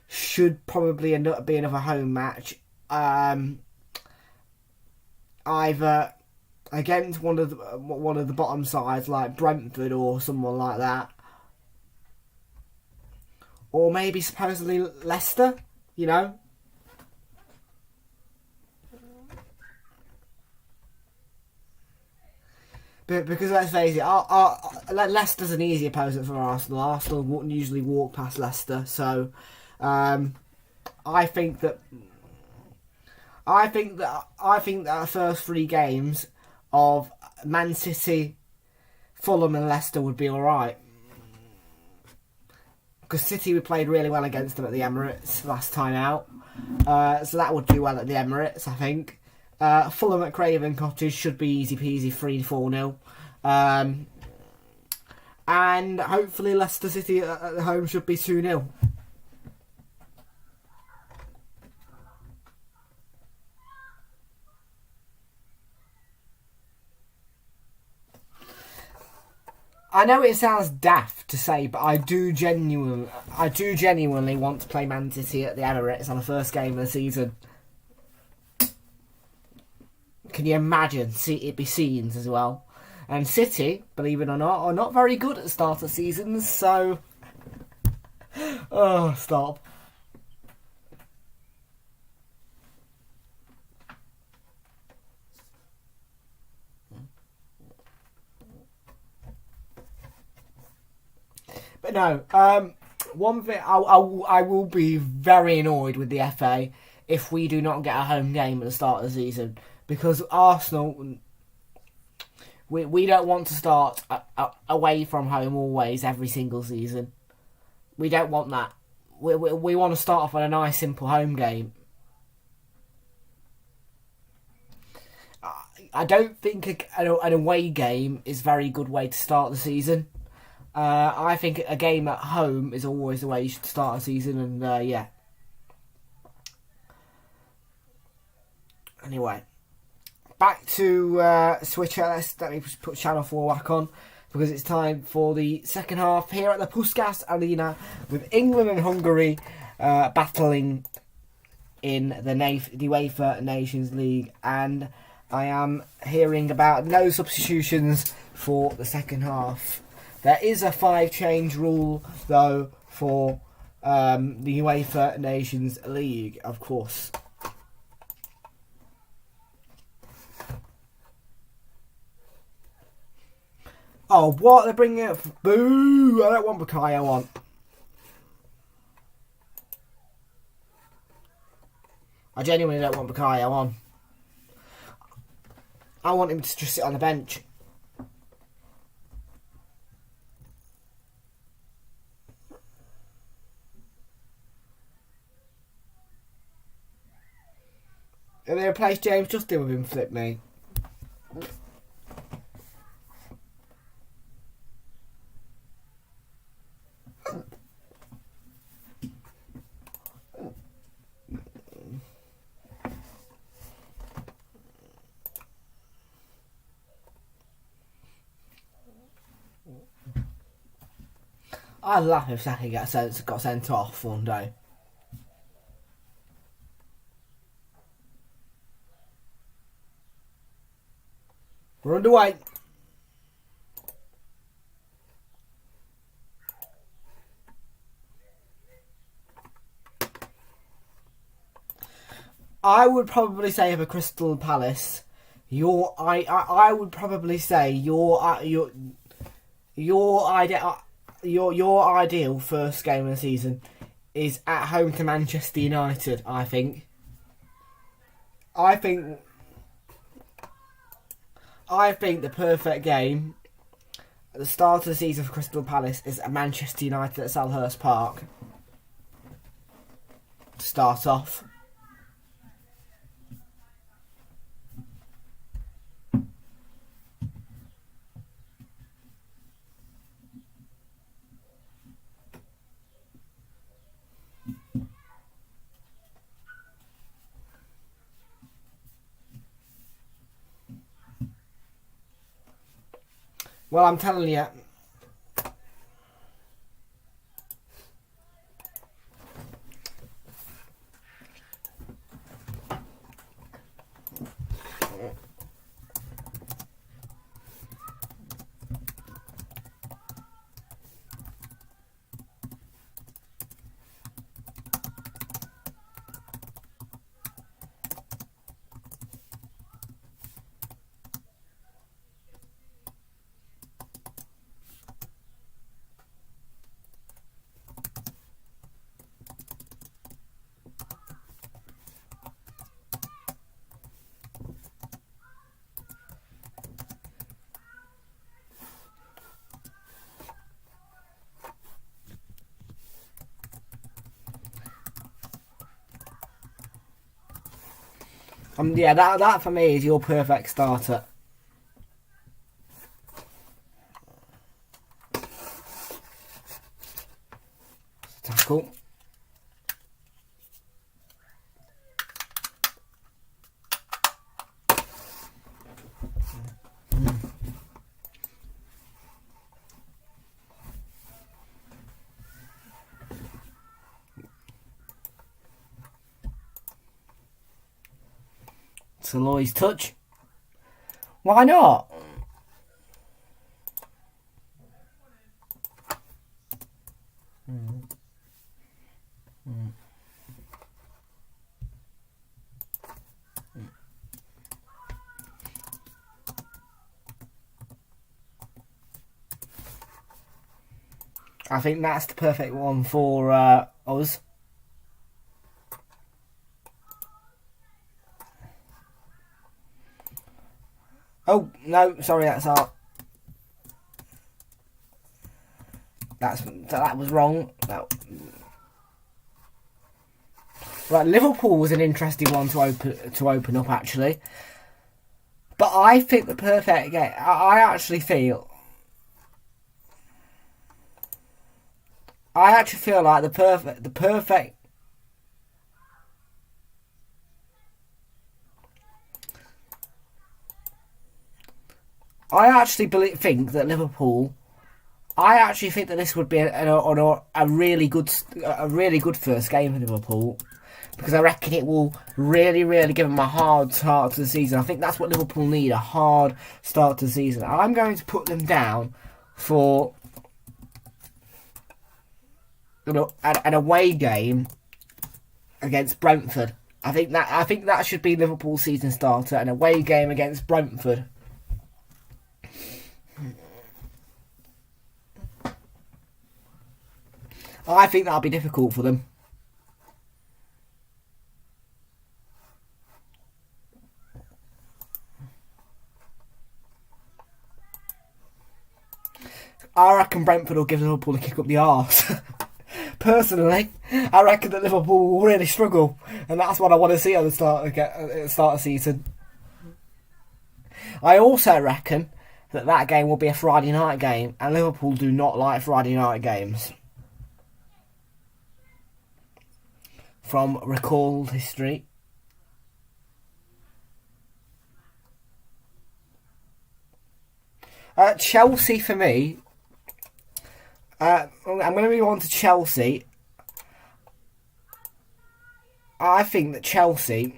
should probably end up being another home match. Either against one of the bottom sides like Brentford or someone like that. Or maybe supposedly Leicester, But because let's face it, Leicester's an easy opponent for Arsenal. Arsenal wouldn't usually walk past Leicester, so I think that our first three games of Man City, Fulham, and Leicester would be all right. Because City, we played really well against them at the Emirates last time out. So that would do well at the Emirates, I think. Fulham at Craven Cottage should be easy peasy 3-4-0. And hopefully Leicester City at home should be 2-0. I know it sounds daft to say, but I do genuinely want to play Man City at the Emirates on the first game of the season. Can you imagine? It'd be scenes as well. And City, believe it or not, are not very good at the start of seasons, so... Oh, stop. But no, one thing, I will be very annoyed with the FA if we do not get a home game at the start of the season. Because Arsenal, we don't want to start away from home always, every single season. We don't want that. We want to start off on a nice, simple home game. I don't think an away game is a very good way to start the season. I think a game at home is always the way you should start a season, and yeah. Anyway, back to Switcher. Let me just put Channel 4 back on, because it's time for the second half here at the Puskas Arena with England and Hungary battling in the UEFA Nations League, and I am hearing about no substitutions for the second half. There is a 5-change rule, though, for the UEFA Nations League, of course. Oh, what? They're bringing it... Boo! I don't want Bukayo on. I genuinely don't want Bukayo on. I want him to just sit on the bench. And they replace James Justin with him, flip me. I'd laugh if Saka got sent off one day. We're underway. I would probably say for Crystal Palace, I would probably say your ideal first game of the season is at home to Manchester United. I think the perfect game at the start of the season for Crystal Palace is at Manchester United at Selhurst Park. To start off. Well, I'm telling you. Yeah, that for me is your perfect starter. Tackle. Saloy's touch. Why not? I think that's the perfect one for us. Oh, no, sorry, that's our... That was wrong. No. Right, Liverpool was an interesting one to open up, actually. But I think the perfect game... I actually feel like the perfect... I actually think that Liverpool. I actually think that this would be a really good first game for Liverpool, because I reckon it will really give them a hard start to the season. I think that's what Liverpool need, a hard start to the season. I'm going to put them down for an away game against Brentford. I think that should be Liverpool's season starter, an away game against Brentford. I think that'll be difficult for them. I reckon Brentford will give Liverpool a kick up the arse. Personally, I reckon that Liverpool will really struggle, and that's what I want to see at the start of season. I also reckon that game will be a Friday night game, and Liverpool do not like Friday night games. From recalled history. Chelsea for me. I'm going to move on to Chelsea. I think that Chelsea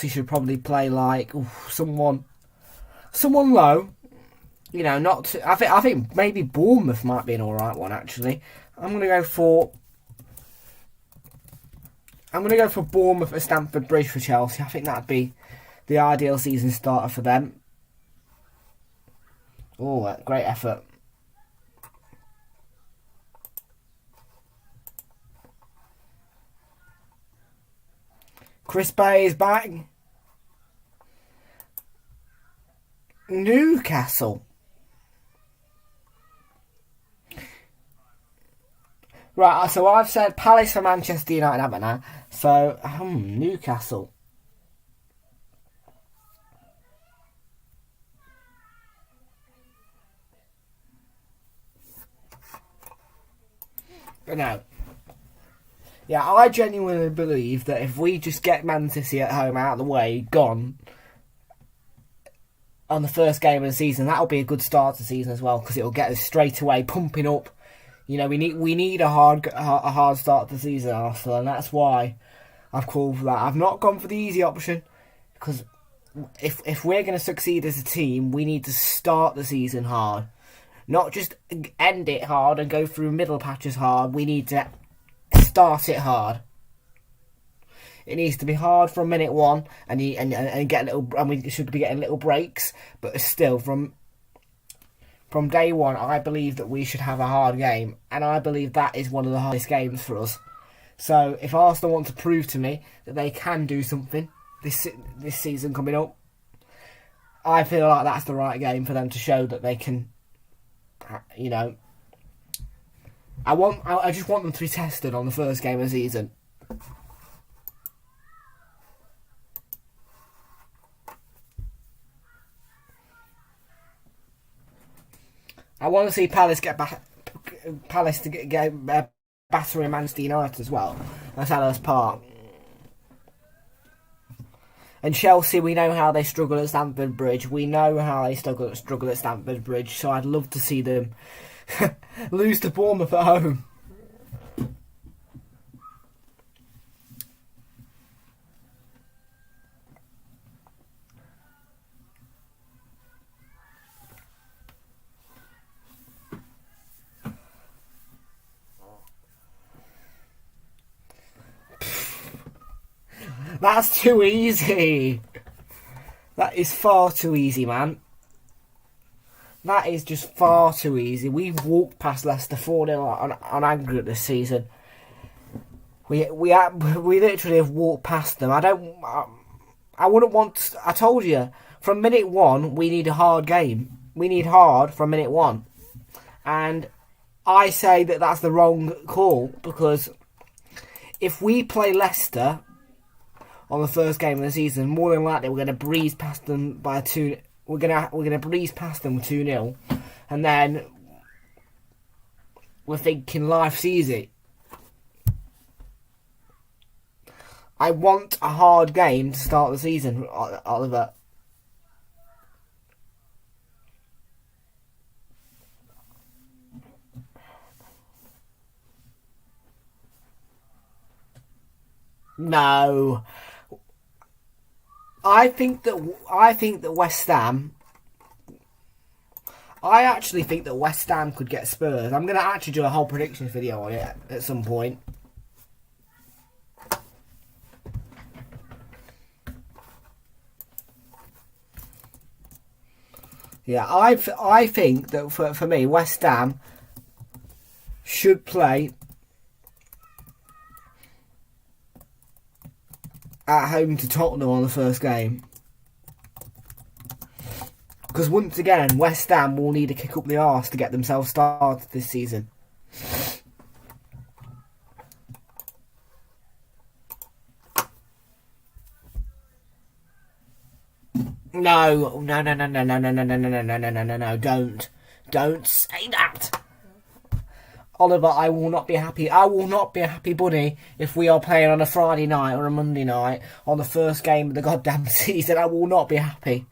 should probably play like someone low. You know, not. I think maybe Bournemouth might be an alright one actually. I'm going to go for Bournemouth at Stamford Bridge for Chelsea. I think that'd be the ideal season starter for them. Oh, great effort. Chris Bay is back. Newcastle. Right, so I've said Palace for Manchester United, haven't I? So, Newcastle. But no. Yeah, I genuinely believe that if we just get Man City at home out of the way, gone, on the first game of the season, that'll be a good start to the season as well, because it'll get us straight away pumping up. You know, we need a hard start to the season, Arsenal, and that's why I've called for that. I've not gone for the easy option, because if we're going to succeed as a team, we need to start the season hard. Not just end it hard and go through middle patches hard. We need to start it hard. It needs to be hard from minute one, and get little. And we should be getting little breaks, but still from day one, I believe that we should have a hard game, and I believe that is one of the hardest games for us. So if Arsenal want to prove to me that they can do something this season coming up, I feel like that's the right game for them to show that they can. You know, I just want them to be tested on the first game of the season. I want to see Palace get battering Manchester United as well. That's Selhurst Park. And Chelsea, we know how they struggle at Stamford Bridge. We know how they struggle at Stamford Bridge. So I'd love to see them lose to Bournemouth at home. That's too easy. That is far too easy, man. That is just far too easy. We've walked past Leicester 4-0 on aggregate this season. We literally have walked past them. I wouldn't want. I told you from minute one we need a hard game. We need hard from minute one, and I say that that's the wrong call, because if we play Leicester on the first game of the season, more than likely we're going to breeze past them by 2. We're gonna breeze past them 2-0, and then we're thinking life's easy. I want a hard game to start the season, Oliver. No. I think that West Ham. I actually think that West Ham could get Spurs. I'm going to actually do a whole predictions video on it at some point. Yeah, I think that for me, West Ham should play at home to Tottenham on the first game. Because once again, West Ham will need to kick up the arse to get themselves started this season. No, don't say that. Oliver, I will not be happy. I will not be a happy bunny if we are playing on a Friday night or a Monday night on the first game of the goddamn season. I will not be happy.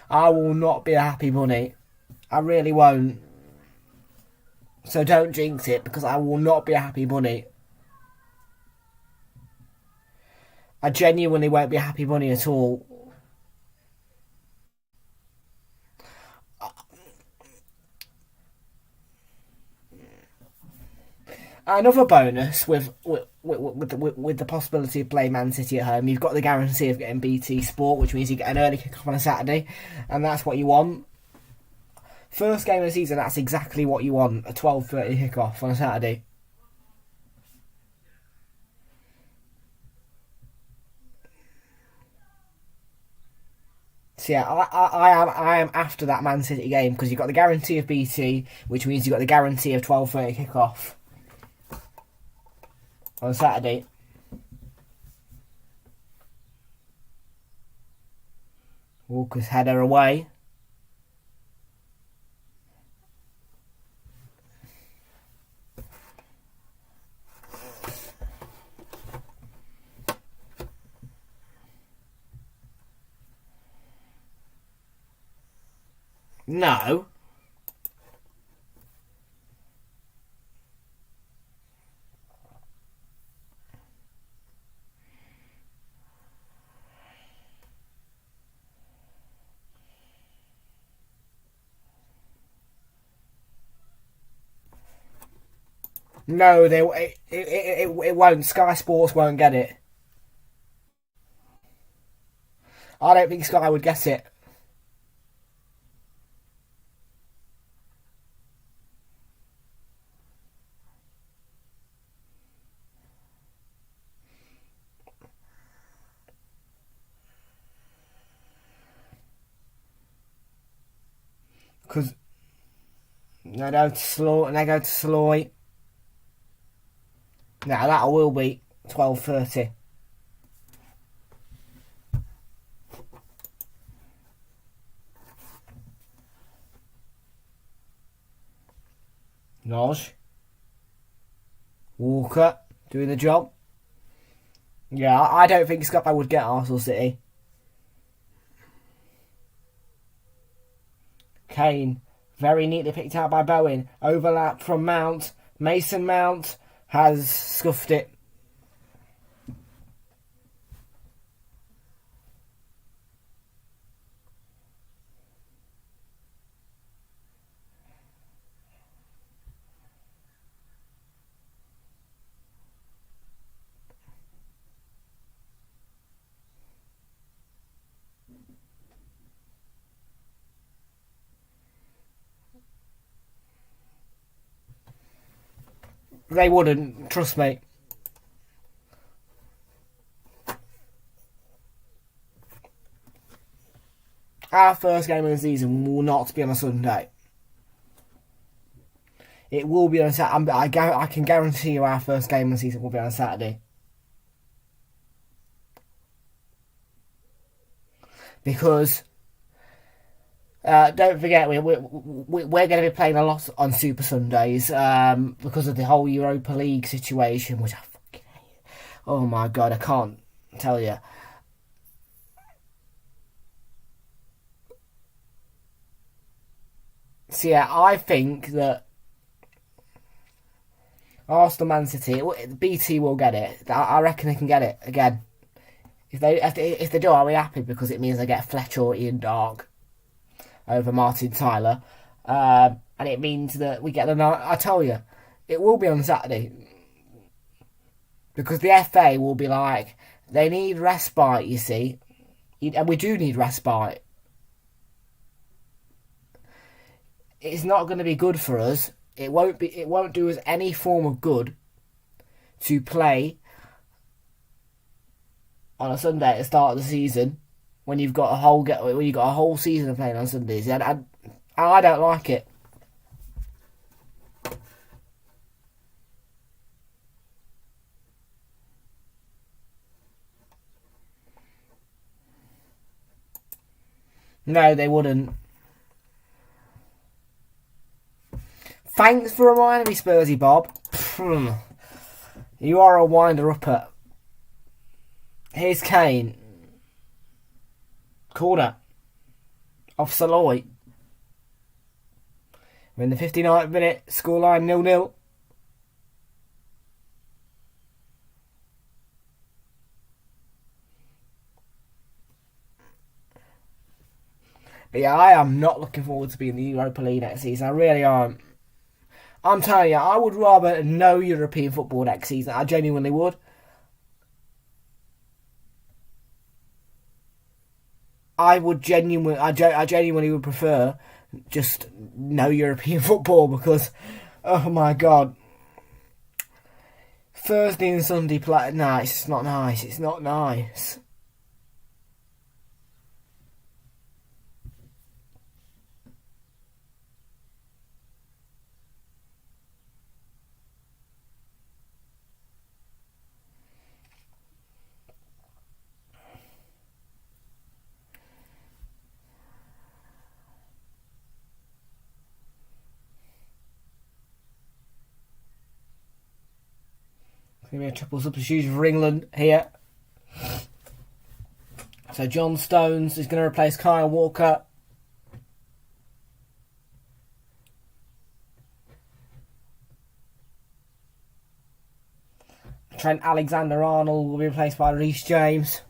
I will not be a happy bunny. I really won't. So don't jinx it, because I will not be a happy bunny. I genuinely won't be a happy bunny at all. Another bonus with the possibility of playing Man City at home, you've got the guarantee of getting BT Sport, which means you get an early kick-off on a Saturday, and that's what you want. First game of the season, that's exactly what you want, a 12:30 kick-off on a Saturday. So yeah, I am after that Man City game, because you've got the guarantee of BT, which means you've got the guarantee of 12:30 kick-off on Saturday. Walker's header away. No. No, it won't. Sky Sports won't get it. I don't think Sky would get it. Because they go to Sloy. Now that will be 12:30. Noj. Walker doing the job. Yeah, I don't think Scott would get Arsenal City. Kane, very neatly picked out by Bowen. Overlap from Mount. Mason Mount has scuffed it. They wouldn't, trust me. Our first game of the season will not be on a Sunday. It will be on a Saturday. I can guarantee you our first game of the season will be on a Saturday. Because don't forget, we're going to be playing a lot on Super Sundays because of the whole Europa League situation, which I fucking hate. Oh my god, I can't tell you. So yeah, I think that Arsenal, Man City, BT will get it. I reckon they can get it again. If they do, I'll be happy, because it means they get Fletcher or Ian Dark over Martin Tyler, and it means that we get the night. I tell you, it will be on Saturday, because the FA will be like, they need respite, you see, and we do need respite. it's not going to be good for us. It won't do us any form of good to play on a Sunday at the start of the season when you've got a whole season of playing on Sundays. And I don't like it. No, they wouldn't. Thanks for reminding me, Spursy Bob. You are a winder-upper. Here's Kane. Corner. Off Saloy. We're in the 59th minute. Scoreline 0-0. But yeah, I am not looking forward to being in the Europa League next season. I really aren't. I'm telling you, I would rather no European football next season. I genuinely would. I genuinely would prefer just no European football because, oh my God, Thursday and Sunday play. No, it's just not nice. It's not nice. Going to be a triple substitution for England here. So John Stones is going to replace Kyle Walker. Trent Alexander-Arnold will be replaced by Reece James.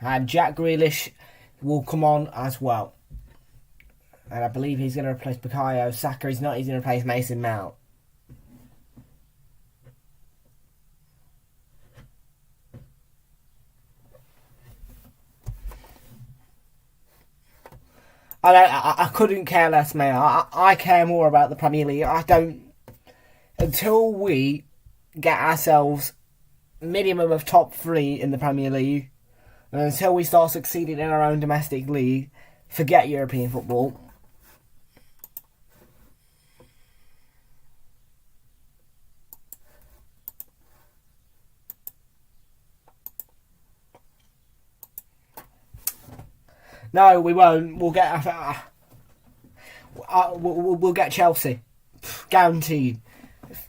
And Jack Grealish will come on as well. And I believe he's going to replace Bukayo Saka. He's not. He's going to replace Mason Mount. I couldn't care less, mate. I care more about the Premier League. I don't... Until we get ourselves minimum of top 3 in the Premier League, and until we start succeeding in our own domestic league, forget European football. No, we won't. We'll get we'll get Chelsea, guaranteed.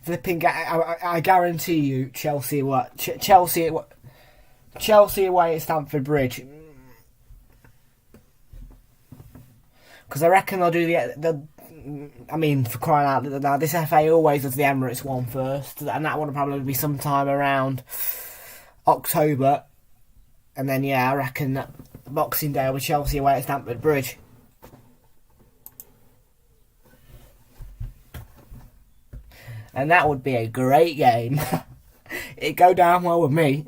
Flipping, I guarantee you, Chelsea. Chelsea away at Stamford Bridge. Because I reckon they'll do the. I mean, for crying out loud, this FA always does the Emirates one first, and that one will probably be sometime around October, and then I reckon that Boxing Day with Chelsea away at Stamford Bridge. And that would be a great game. It'd go down well with me.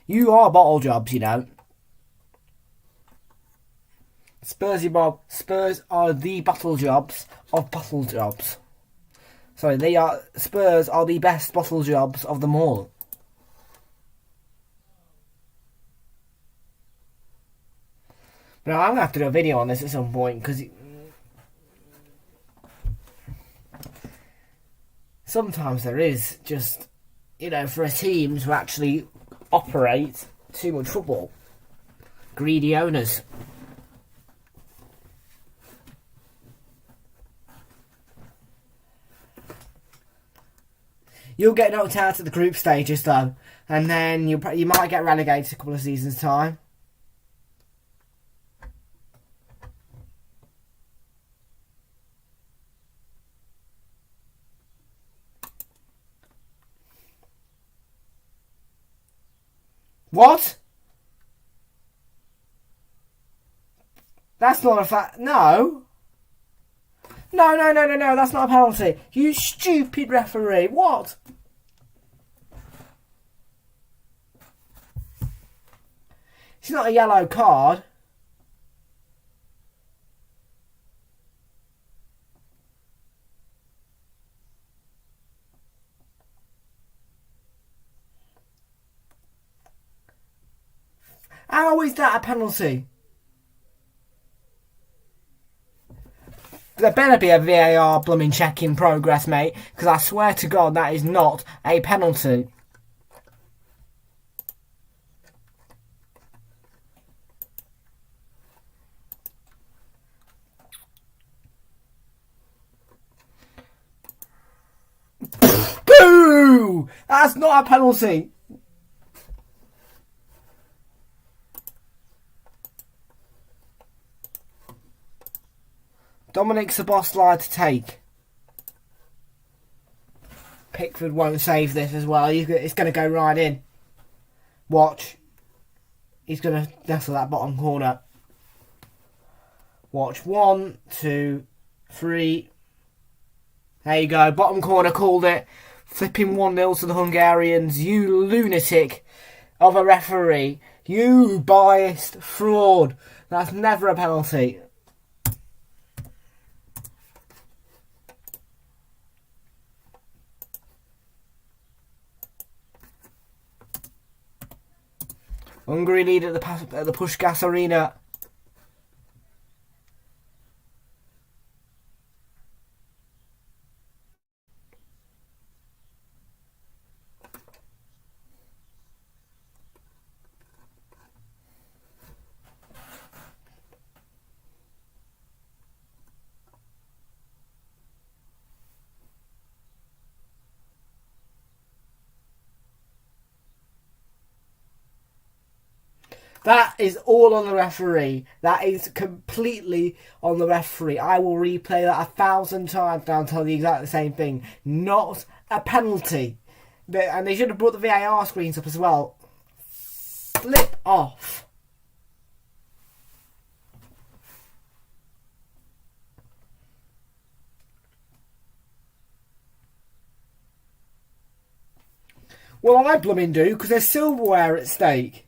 You are bottle jobs, you know. Spursy Bob. Spurs are the bottle jobs of bottle jobs. Sorry, Spurs are the best bottle jobs of them all. But I'm going to have to do a video on this at some point, because sometimes there is just, for a team to actually operate too much football. Greedy owners. You'll get knocked out at the group stages, though, and then you might get relegated a couple of seasons' time. What? That's not a fact. No. No, that's not a penalty. You stupid referee. What? It's not a yellow card. How is that a penalty? There better be a VAR blooming check in progress, mate, because I swear to God that is not a penalty. Boo! That's not a penalty. Dominic Szoboszlai to take. Pickford won't save this as well. It's going to go right in. Watch. He's going to nestle that bottom corner. Watch. 1, 2, 3. There you go. Bottom corner called it. Flipping 1-0 to the Hungarians. You lunatic of a referee. You biased fraud. That's never a penalty. Hungary lead at the Puskás Arena. That is all on the referee. That is completely on the referee. I will replay that 1,000 times now and tell you exactly the same thing. Not a penalty. And they should have brought the VAR screens up as well. Flip off. Well, I blooming do, because there's silverware at stake.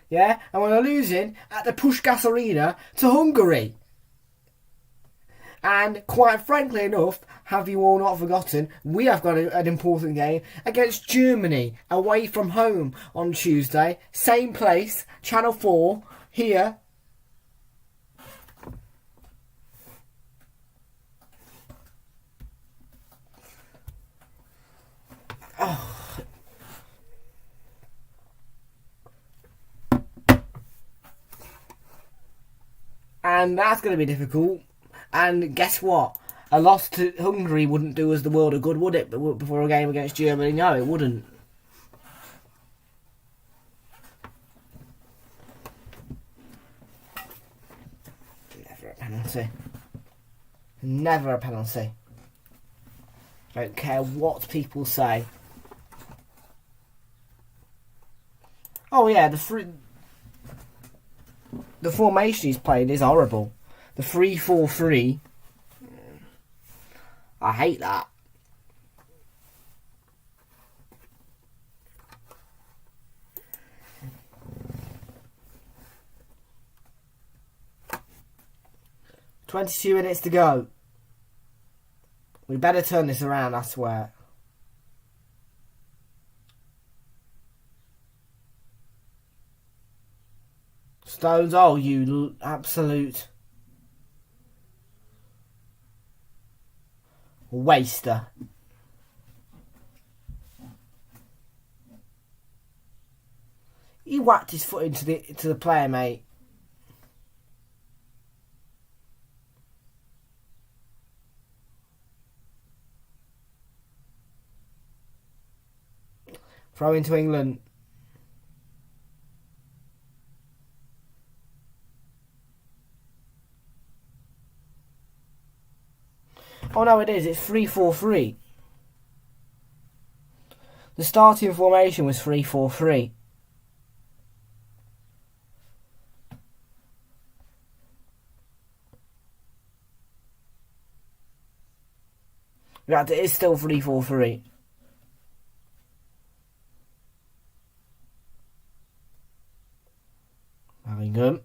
Yeah, and we're losing at the Puskás Arena to Hungary. And quite frankly enough, have you all not forgotten, we have got an important game against Germany away from home on Tuesday. Same place, Channel 4, here. Oh. And that's going to be difficult. And guess what? A loss to Hungary wouldn't do us the world of good, would it? Before a game against Germany? No, it wouldn't. Never a penalty. Never a penalty. Don't care what people say. Oh yeah, the formation he's played is horrible. The 3-4-3. I hate that. "22 minutes to go. We better turn this around, I swear." Stones, oh, you absolute waster. He whacked his foot into the player, mate. Throw into England. Oh no, it is. It's 3-4-3. The starting formation was 3-4-3. In fact, it is still 3-4-3. Bellingham.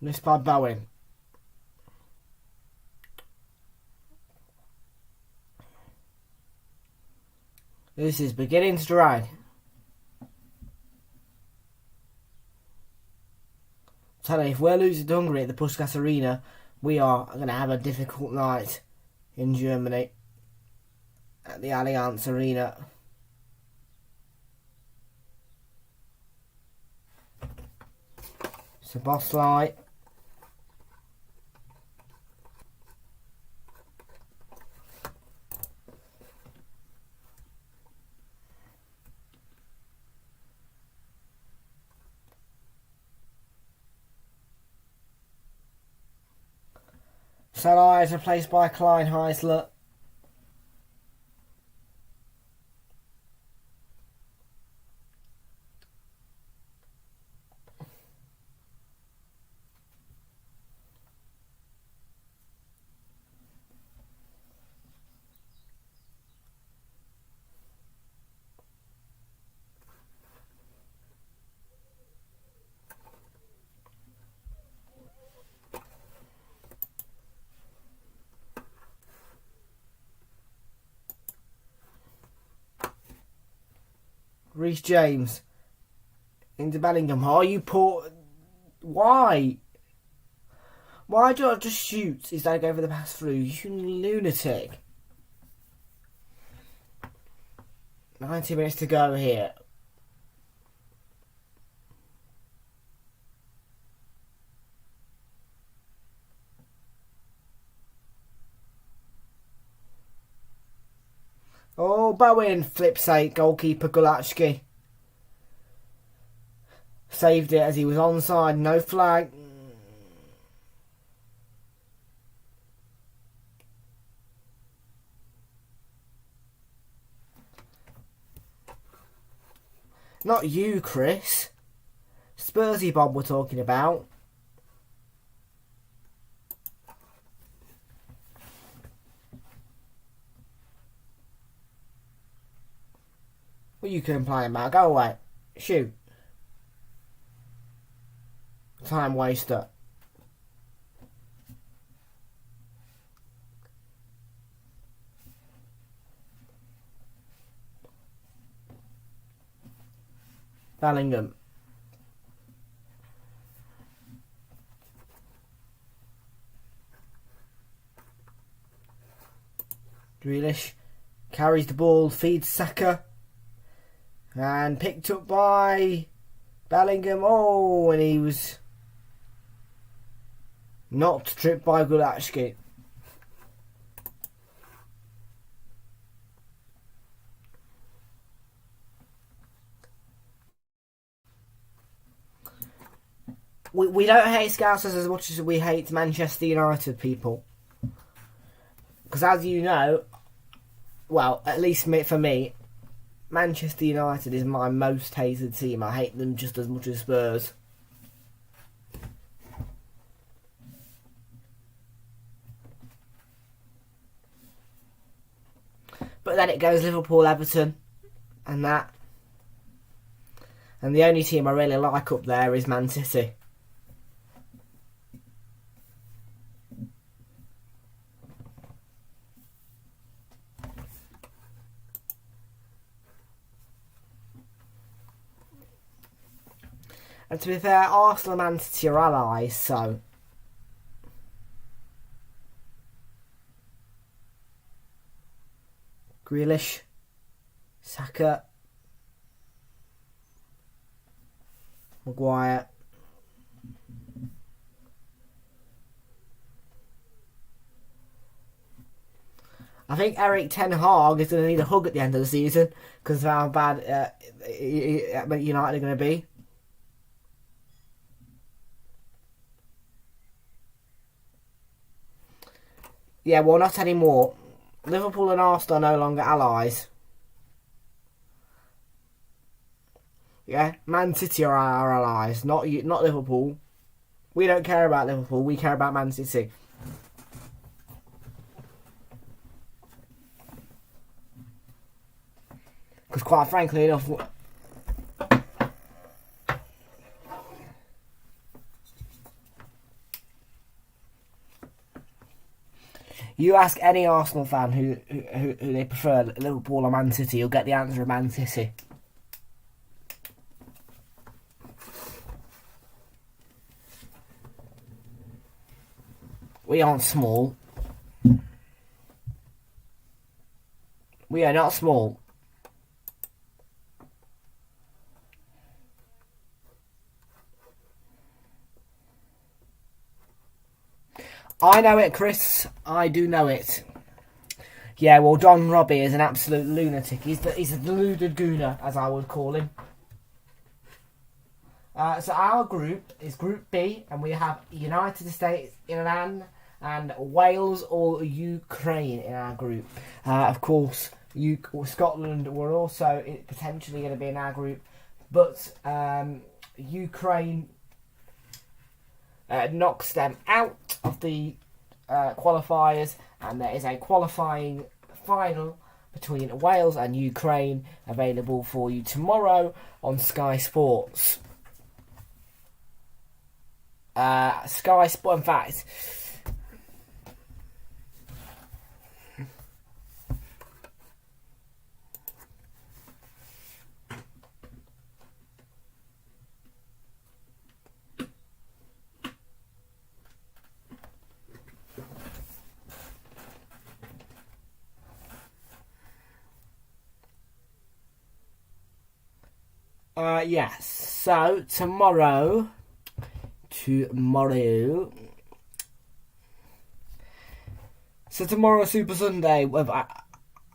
Missed by Bowen. This is beginning to drag. Tell you, if we're losing to Hungary at the Puskas Arena, we are going to have a difficult night in Germany at the Allianz Arena. So Bosley. Salah is replaced by Klein Heisler. Reece James into Bellingham. Oh, you poor... Why? Why do I just shoot instead of go for the pass through? You lunatic. 90 minutes to go here. Oh, Bowen, flip's sake, goalkeeper Gulachki. Saved it as he was onside, no flag. Not you, Chris. Spursy Bob we're talking about. What are you complaining about? Go away. Shoot. Time waster. Bellingham. Grealish carries the ball, feeds Saka. And picked up by Bellingham. Oh, and he was not tripped by Gulachki. We don't hate Scousers as much as we hate Manchester United people. Because as you know, well, at least for me, Manchester United is my most hated team. I hate them just as much as Spurs. But then it goes Liverpool, Everton, and that. And the only team I really like up there is Man City. And to be fair, Arsenal and Man City are allies, so... Grealish. Saka. Maguire. I think Eric Ten Hag is going to need a hug at the end of the season because of how bad United are going to be. Yeah, well, not anymore. Liverpool and Arsenal are no longer allies. Yeah, Man City are our allies, not Liverpool. We don't care about Liverpool. We care about Man City. Because quite frankly enough, you ask any Arsenal fan who they prefer, Liverpool or Man City, you'll get the answer of Man City. We aren't small. We are not small. I know it, Chris. I do know it. Yeah, well, Don Robbie is an absolute lunatic. He's a deluded gooner, as I would call him. So our group is Group B, and we have United States, Iran, and Wales or Ukraine in our group. Of course, Scotland were also potentially going to be in our group, but Ukraine knocks them out of the qualifiers, and there is a qualifying final between Wales and Ukraine available for you tomorrow on Sky Sports. Sky Sport, in fact, yes. So tomorrow. So tomorrow, Super Sunday. I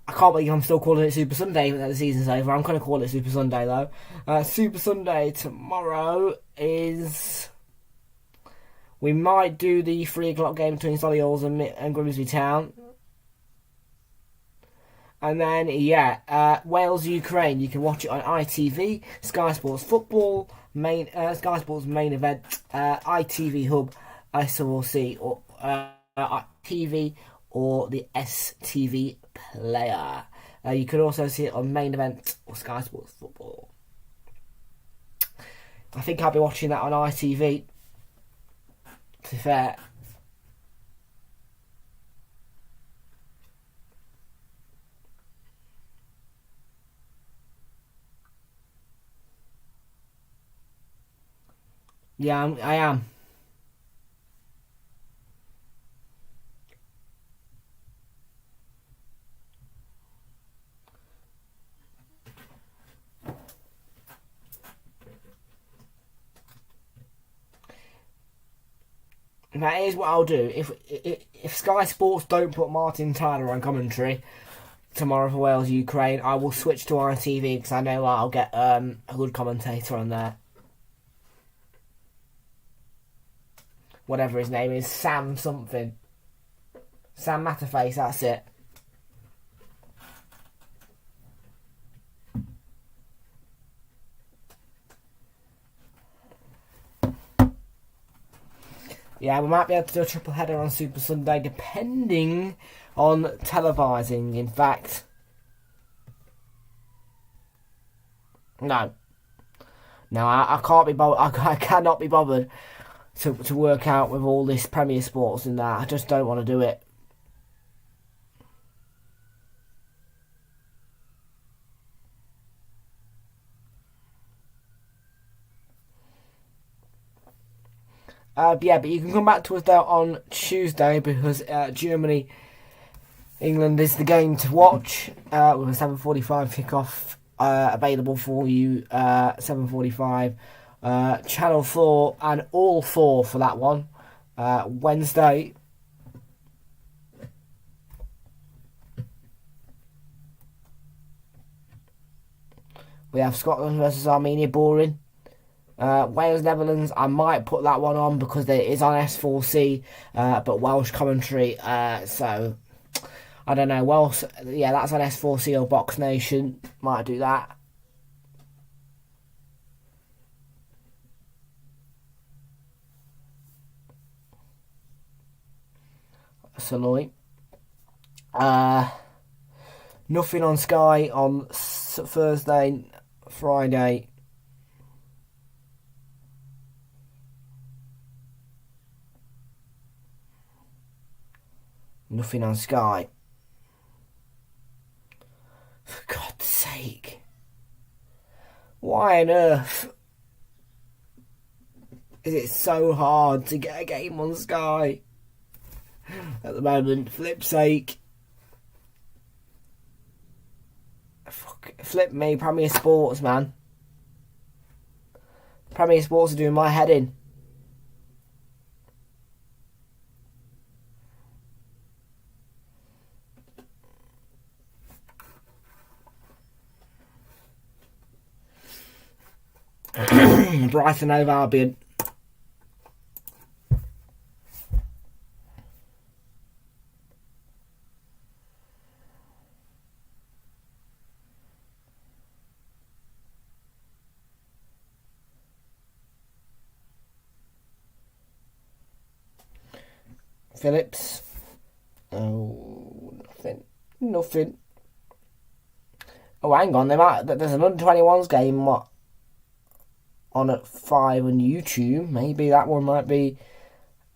can't believe I'm still calling it Super Sunday even though the season's over. I'm going to call it Super Sunday though. Super Sunday tomorrow is. We might do the 3 o'clock game between Solihull and Grimsby Town. And then, Wales-Ukraine. You can watch it on ITV, Sky Sports Football, Sky Sports main event, ITV Hub, SOC, or TV, or the STV player. You can also see it on main event or Sky Sports Football. I think I'll be watching that on ITV. To be fair. Yeah, I am. That is what I'll do. If Sky Sports don't put Martin Tyler on commentary tomorrow for Wales Ukraine, I will switch to ITV because I know I'll get a good commentator on there. Whatever his name is, Sam something. Sam Matterface, that's it. Yeah, we might be able to do a triple header on Super Sunday depending on televising. In fact, no, I can't be bothered. I cannot be bothered to work out with all this Premier Sports and that. I just don't want to do it. But you can come back to us though on Tuesday because Germany, England is the game to watch with a 7:45 kickoff available for you. 7:45, Channel 4 and All 4 for that one. Wednesday. We have Scotland versus Armenia, boring. Wales, Netherlands, I might put that one on because it is on S4C, but Welsh commentary, so I don't know. Welsh, yeah, that's on S4C or Box Nation, might do that. Saloy. Nothing on Sky on Thursday, Friday. Nothing on Sky. For God's sake. Why on earth is it so hard to get a game on Sky at the moment? Flip's sake. Flip me, Premier Sports, man. Premier Sports are doing my head in. Brighton over Albion. Phillips. Oh, nothing. Oh, hang on. There's an under-21s game on at 5 on YouTube. Maybe that one might be.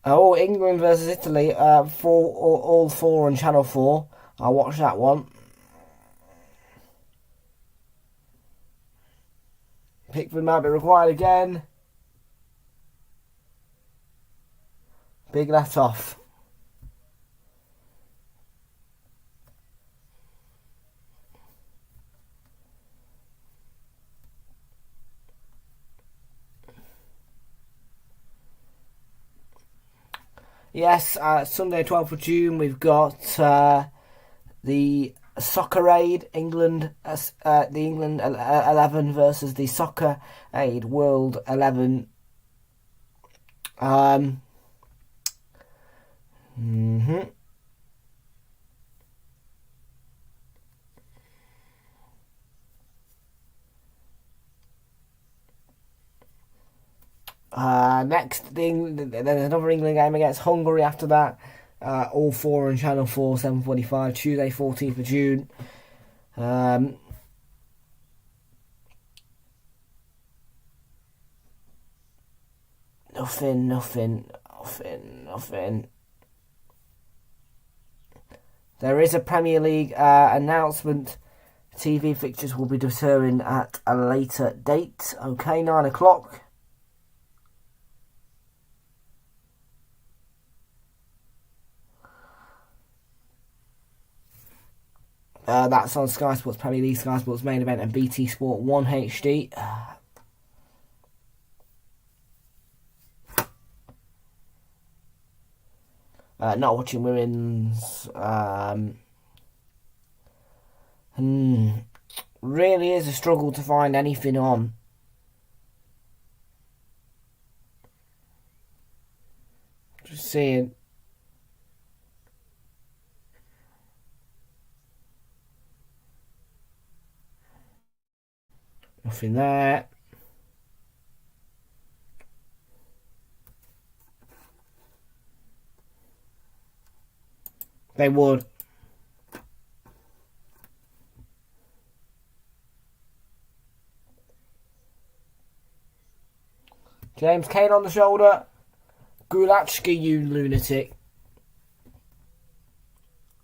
Oh, England versus Italy. All 4 on Channel 4. I'll watch that one. Pickford might be required again. Big let off. Yes, Sunday 12th of June we've got the Soccer Aid England, the England 11 versus the Soccer Aid World 11. Next thing, there's another England game against Hungary after that. All 4 on Channel 4, 7:45, Tuesday 14th of June. Nothing. There is a Premier League announcement. TV fixtures will be determined at a later date. Okay, 9 o'clock. That's on Sky Sports Premier League, Sky Sports Main Event, and BT Sport 1 HD. Not watching women's. Really is a struggle to find anything on. Just seeing. Nothing there. They would. James Kane on the shoulder. Gulachki, you lunatic.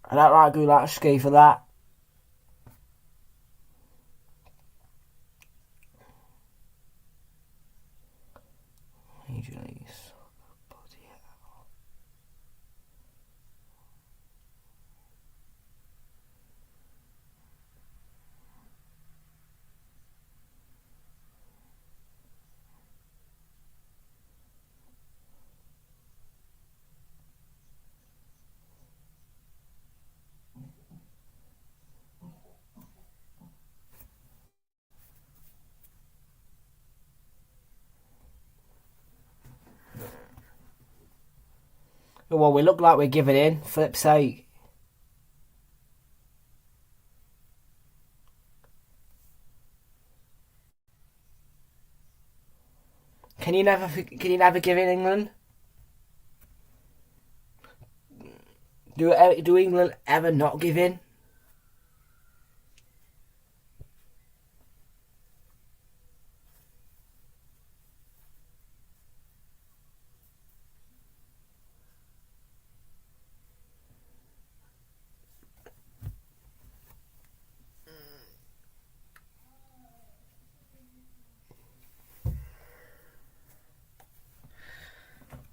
I don't like Gulachki for that. Well, we look like we're giving in. Flip's sake. Can you never give in, England? Do England ever not give in?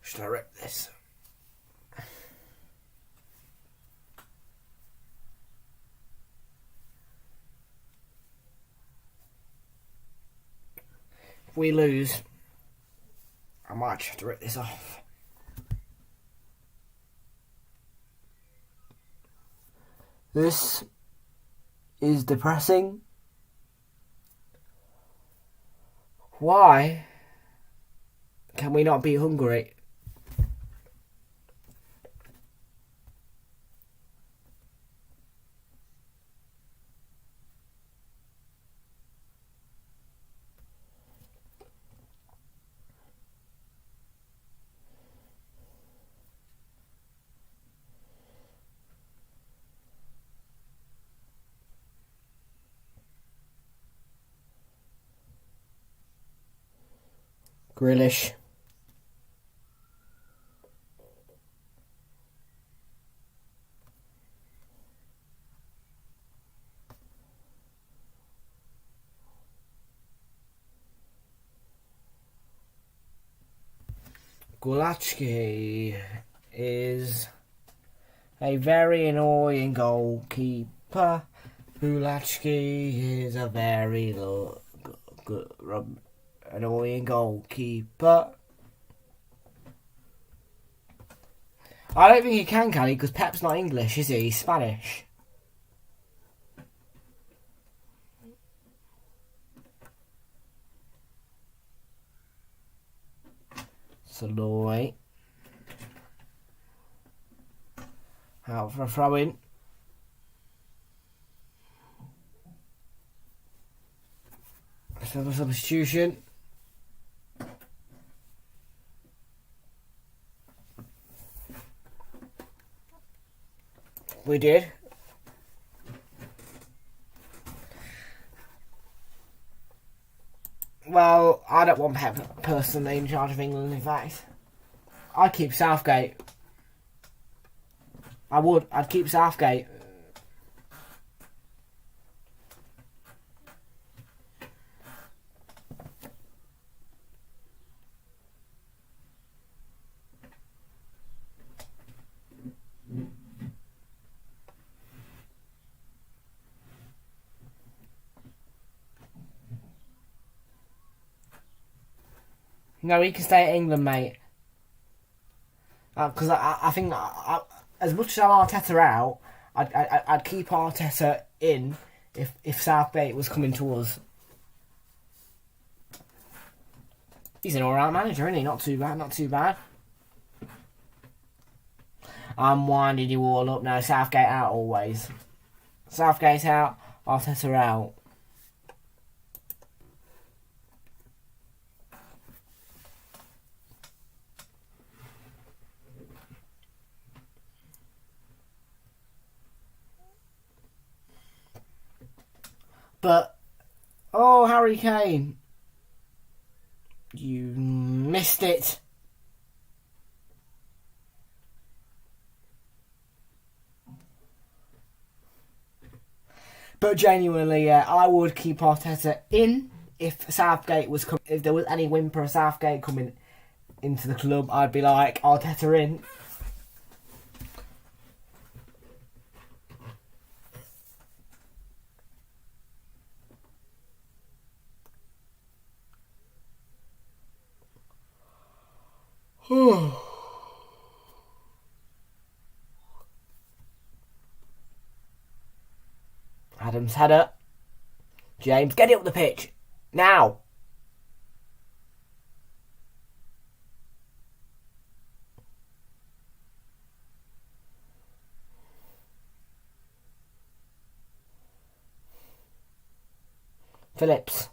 Should I rip this? If we lose, I might just have to rip this off. This is depressing. Why can we not beat Hungary? Grealish. Gulacki is a very annoying goalkeeper. Gulacki is a very annoying goalkeeper. I don't think he can he? Because Pep's not English, is he? He's Spanish. Saloy. Out for a throw in. Another substitution. We did. Well, I don't want Pep personally in charge of England, in fact. I'd keep Southgate. I would. I'd keep Southgate. No, he can stay at England, mate. Because I think as much as I'm Arteta out, I'd keep Arteta in if Southgate was coming to us. He's an all-round manager, isn't he? Not too bad, not too bad. I'm winding you all up now. Southgate out always. Southgate out, Arteta out. But, oh, Harry Kane. You missed it. But genuinely, yeah, I would keep Arteta in if Southgate was if there was any whimper of Southgate coming into the club. I'd be like, Arteta in. Adams header. James, get it up the pitch. Now. Phillips.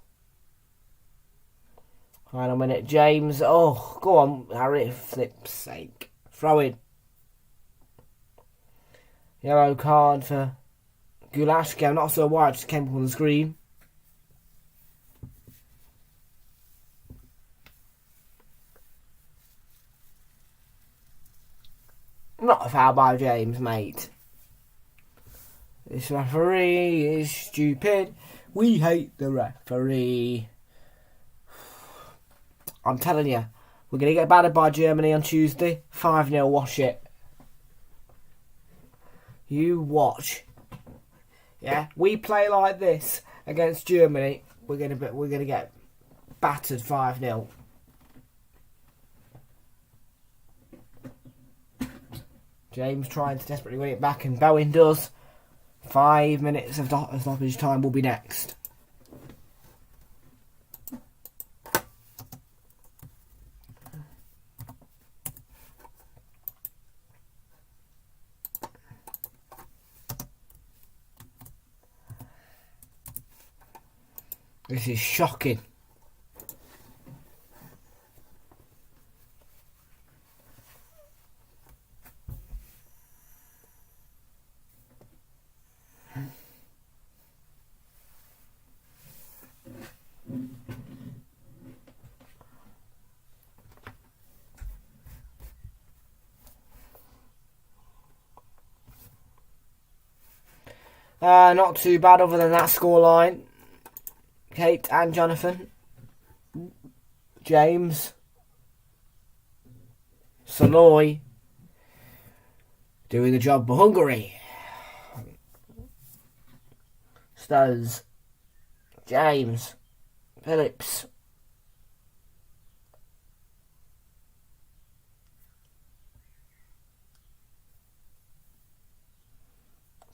Hang on a minute. James. Oh, go on, Harry. For flip's sake. Throw in. Yellow card for Gulash. I'm not sure why it just came up on the screen. Not a foul by James, mate. This referee is stupid. We hate the referee. I'm telling you, we're going to get battered by Germany on Tuesday. 5-0, watch it. You watch. Yeah, we play like this against Germany. We're gonna get battered 5-0. James trying to desperately win it back, and Bowen does. 5 minutes of stoppage time will be next. This is shocking. Not too bad other than that scoreline. Kate and Jonathan. James. Saloy. Doing the job for Hungary. Stones. James. Phillips.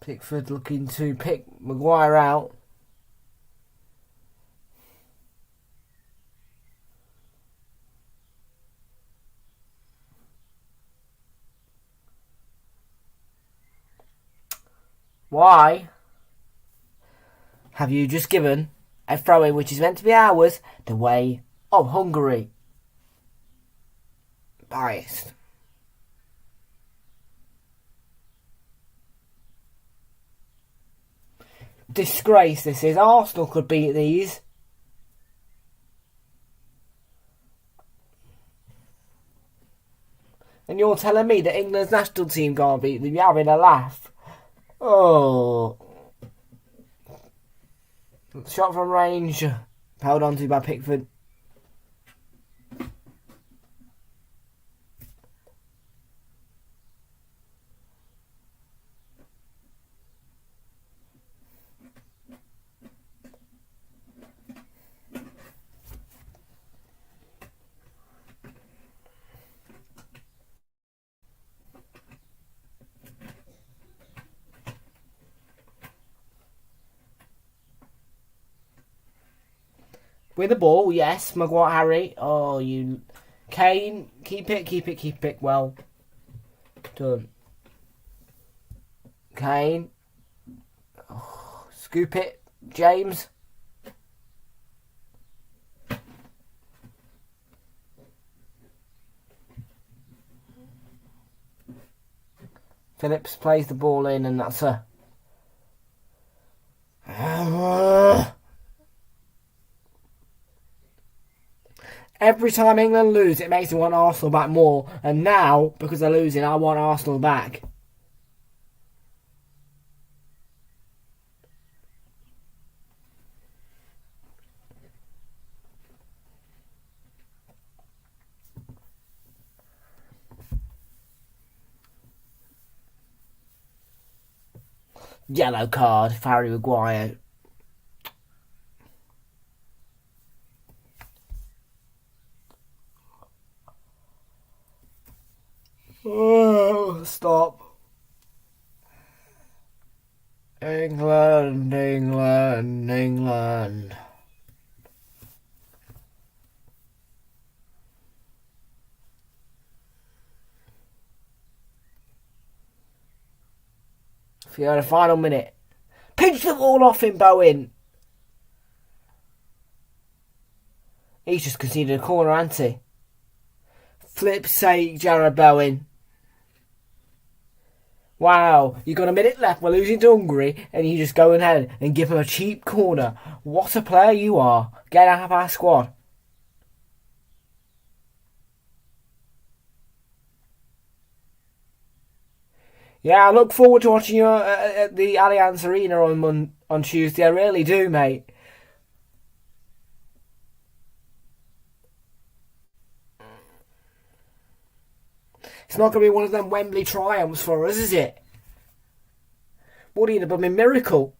Pickford looking to pick Maguire out. Why have you just given a throw-in which is meant to be ours the way of Hungary? Biased. Disgrace this is. Arsenal could beat these. And you're telling me that England's national team can't beat them? You're having a laugh. Oh. Shot from range. Held on to by Pickford. With the ball, yes. Maguire, Harry. Oh, you... Kane, keep it. Well done. Kane. Oh, scoop it. James. Phillips plays the ball in, and that's a... Every time England lose, it makes me want Arsenal back more. And now, because they're losing, I want Arsenal back. Yellow card for Harry Maguire. Oh, stop. England. For the final minute. Pinch the ball off him, Bowen. He's just conceded a corner, hasn't he? Flip's sake, Jared Bowen. Wow, you got a minute left. We're losing to Hungary, and you just go ahead and give them a cheap corner. What a player you are! Get out of our squad. Yeah, I look forward to watching you at the Allianz Arena on Tuesday. I really do, mate. It's not going to be one of them Wembley triumphs for us, is it? What are you, a miracle?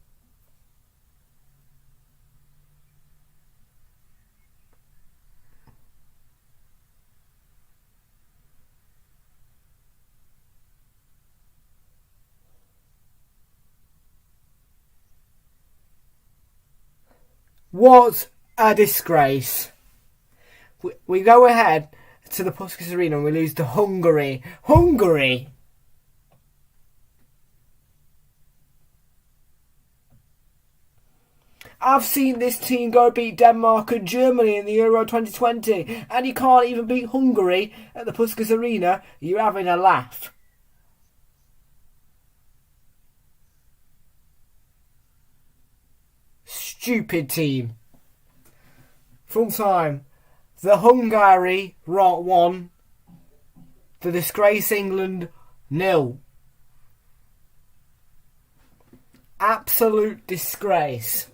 What a disgrace. We go ahead to the Puskas Arena and we lose to Hungary. Hungary! I've seen this team go beat Denmark and Germany in the Euro 2020, and you can't even beat Hungary at the Puskas Arena. You're having a laugh. Stupid team. Full time. The Hungary 1. The disgrace England 0. Absolute disgrace.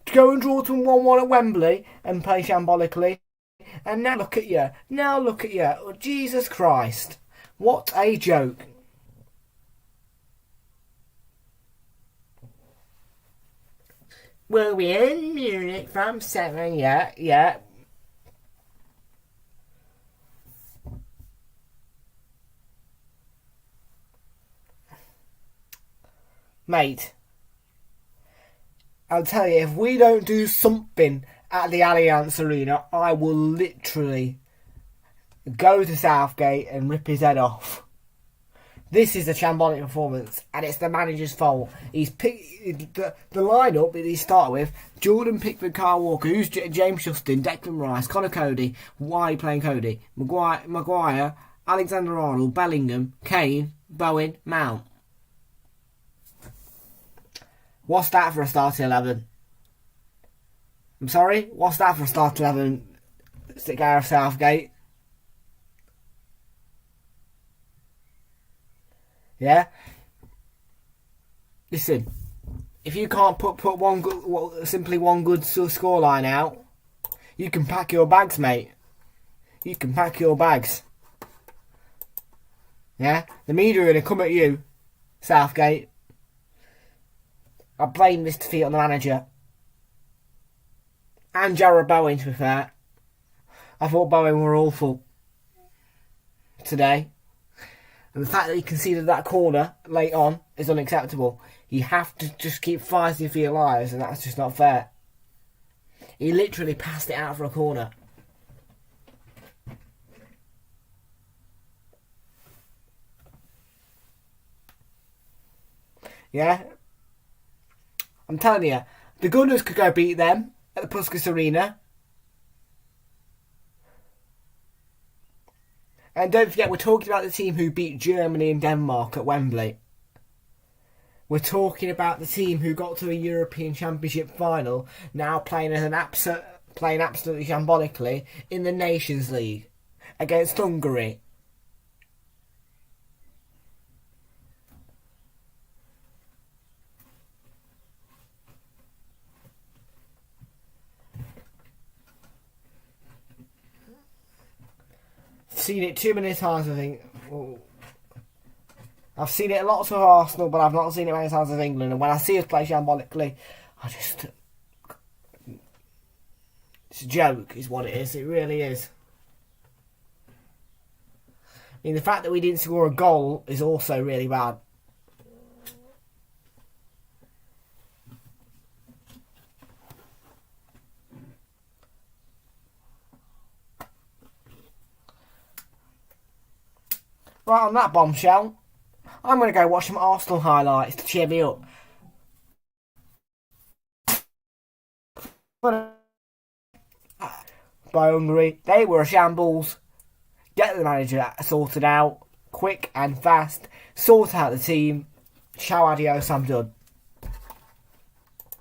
To go and draw to 1-1 at Wembley and play shambolically. And now look at you. Now look at you. Oh, Jesus Christ. What a joke. We'll be in Munich from 7. Yeah. Mate, I'll tell you, if we don't do something at the Allianz Arena, I will literally go to Southgate and rip his head off. This is a shambolic performance, and it's the manager's fault. He's picked the lineup that he started with: Jordan Pickford, Kyle Walker, who's James Justin, Declan Rice, Connor Cody. Why are you playing Cody? Maguire, Alexander Arnold, Bellingham, Kane, Bowen, Mount. What's that for a starting 11? I'm sorry? What's that for a starting 11? Stick Gareth Southgate. Yeah? Listen, if you can't put simply one good scoreline out, you can pack your bags, mate. You can pack your bags. Yeah? The media are going to come at you, Southgate. I blame this defeat on the manager. And Jarrod Bowen, to be fair. I thought Bowen were awful today. And the fact that he conceded that corner late on is unacceptable. You have to just keep fighting for your lives, and that's just not fair. He literally passed it out for a corner. Yeah? I'm telling you, the Gunners could go beat them at the Puskas Arena. And don't forget, we're talking about the team who beat Germany and Denmark at Wembley. We're talking about the team who got to a European Championship final, now playing absolutely shambolically in the Nations League against Hungary. Seen it too many times, I think. I've seen it lots with Arsenal, but I've not seen it many times with England. And when I see us play shambolically, it's a joke, is what it is. It really is. I mean, the fact that we didn't score a goal is also really bad. Right, on that bombshell, I'm going to go watch some Arsenal highlights to cheer me up. by Hungary. They were a shambles. Get the manager sorted out quick and fast. Sort out the team. Ciao, adios, I'm done.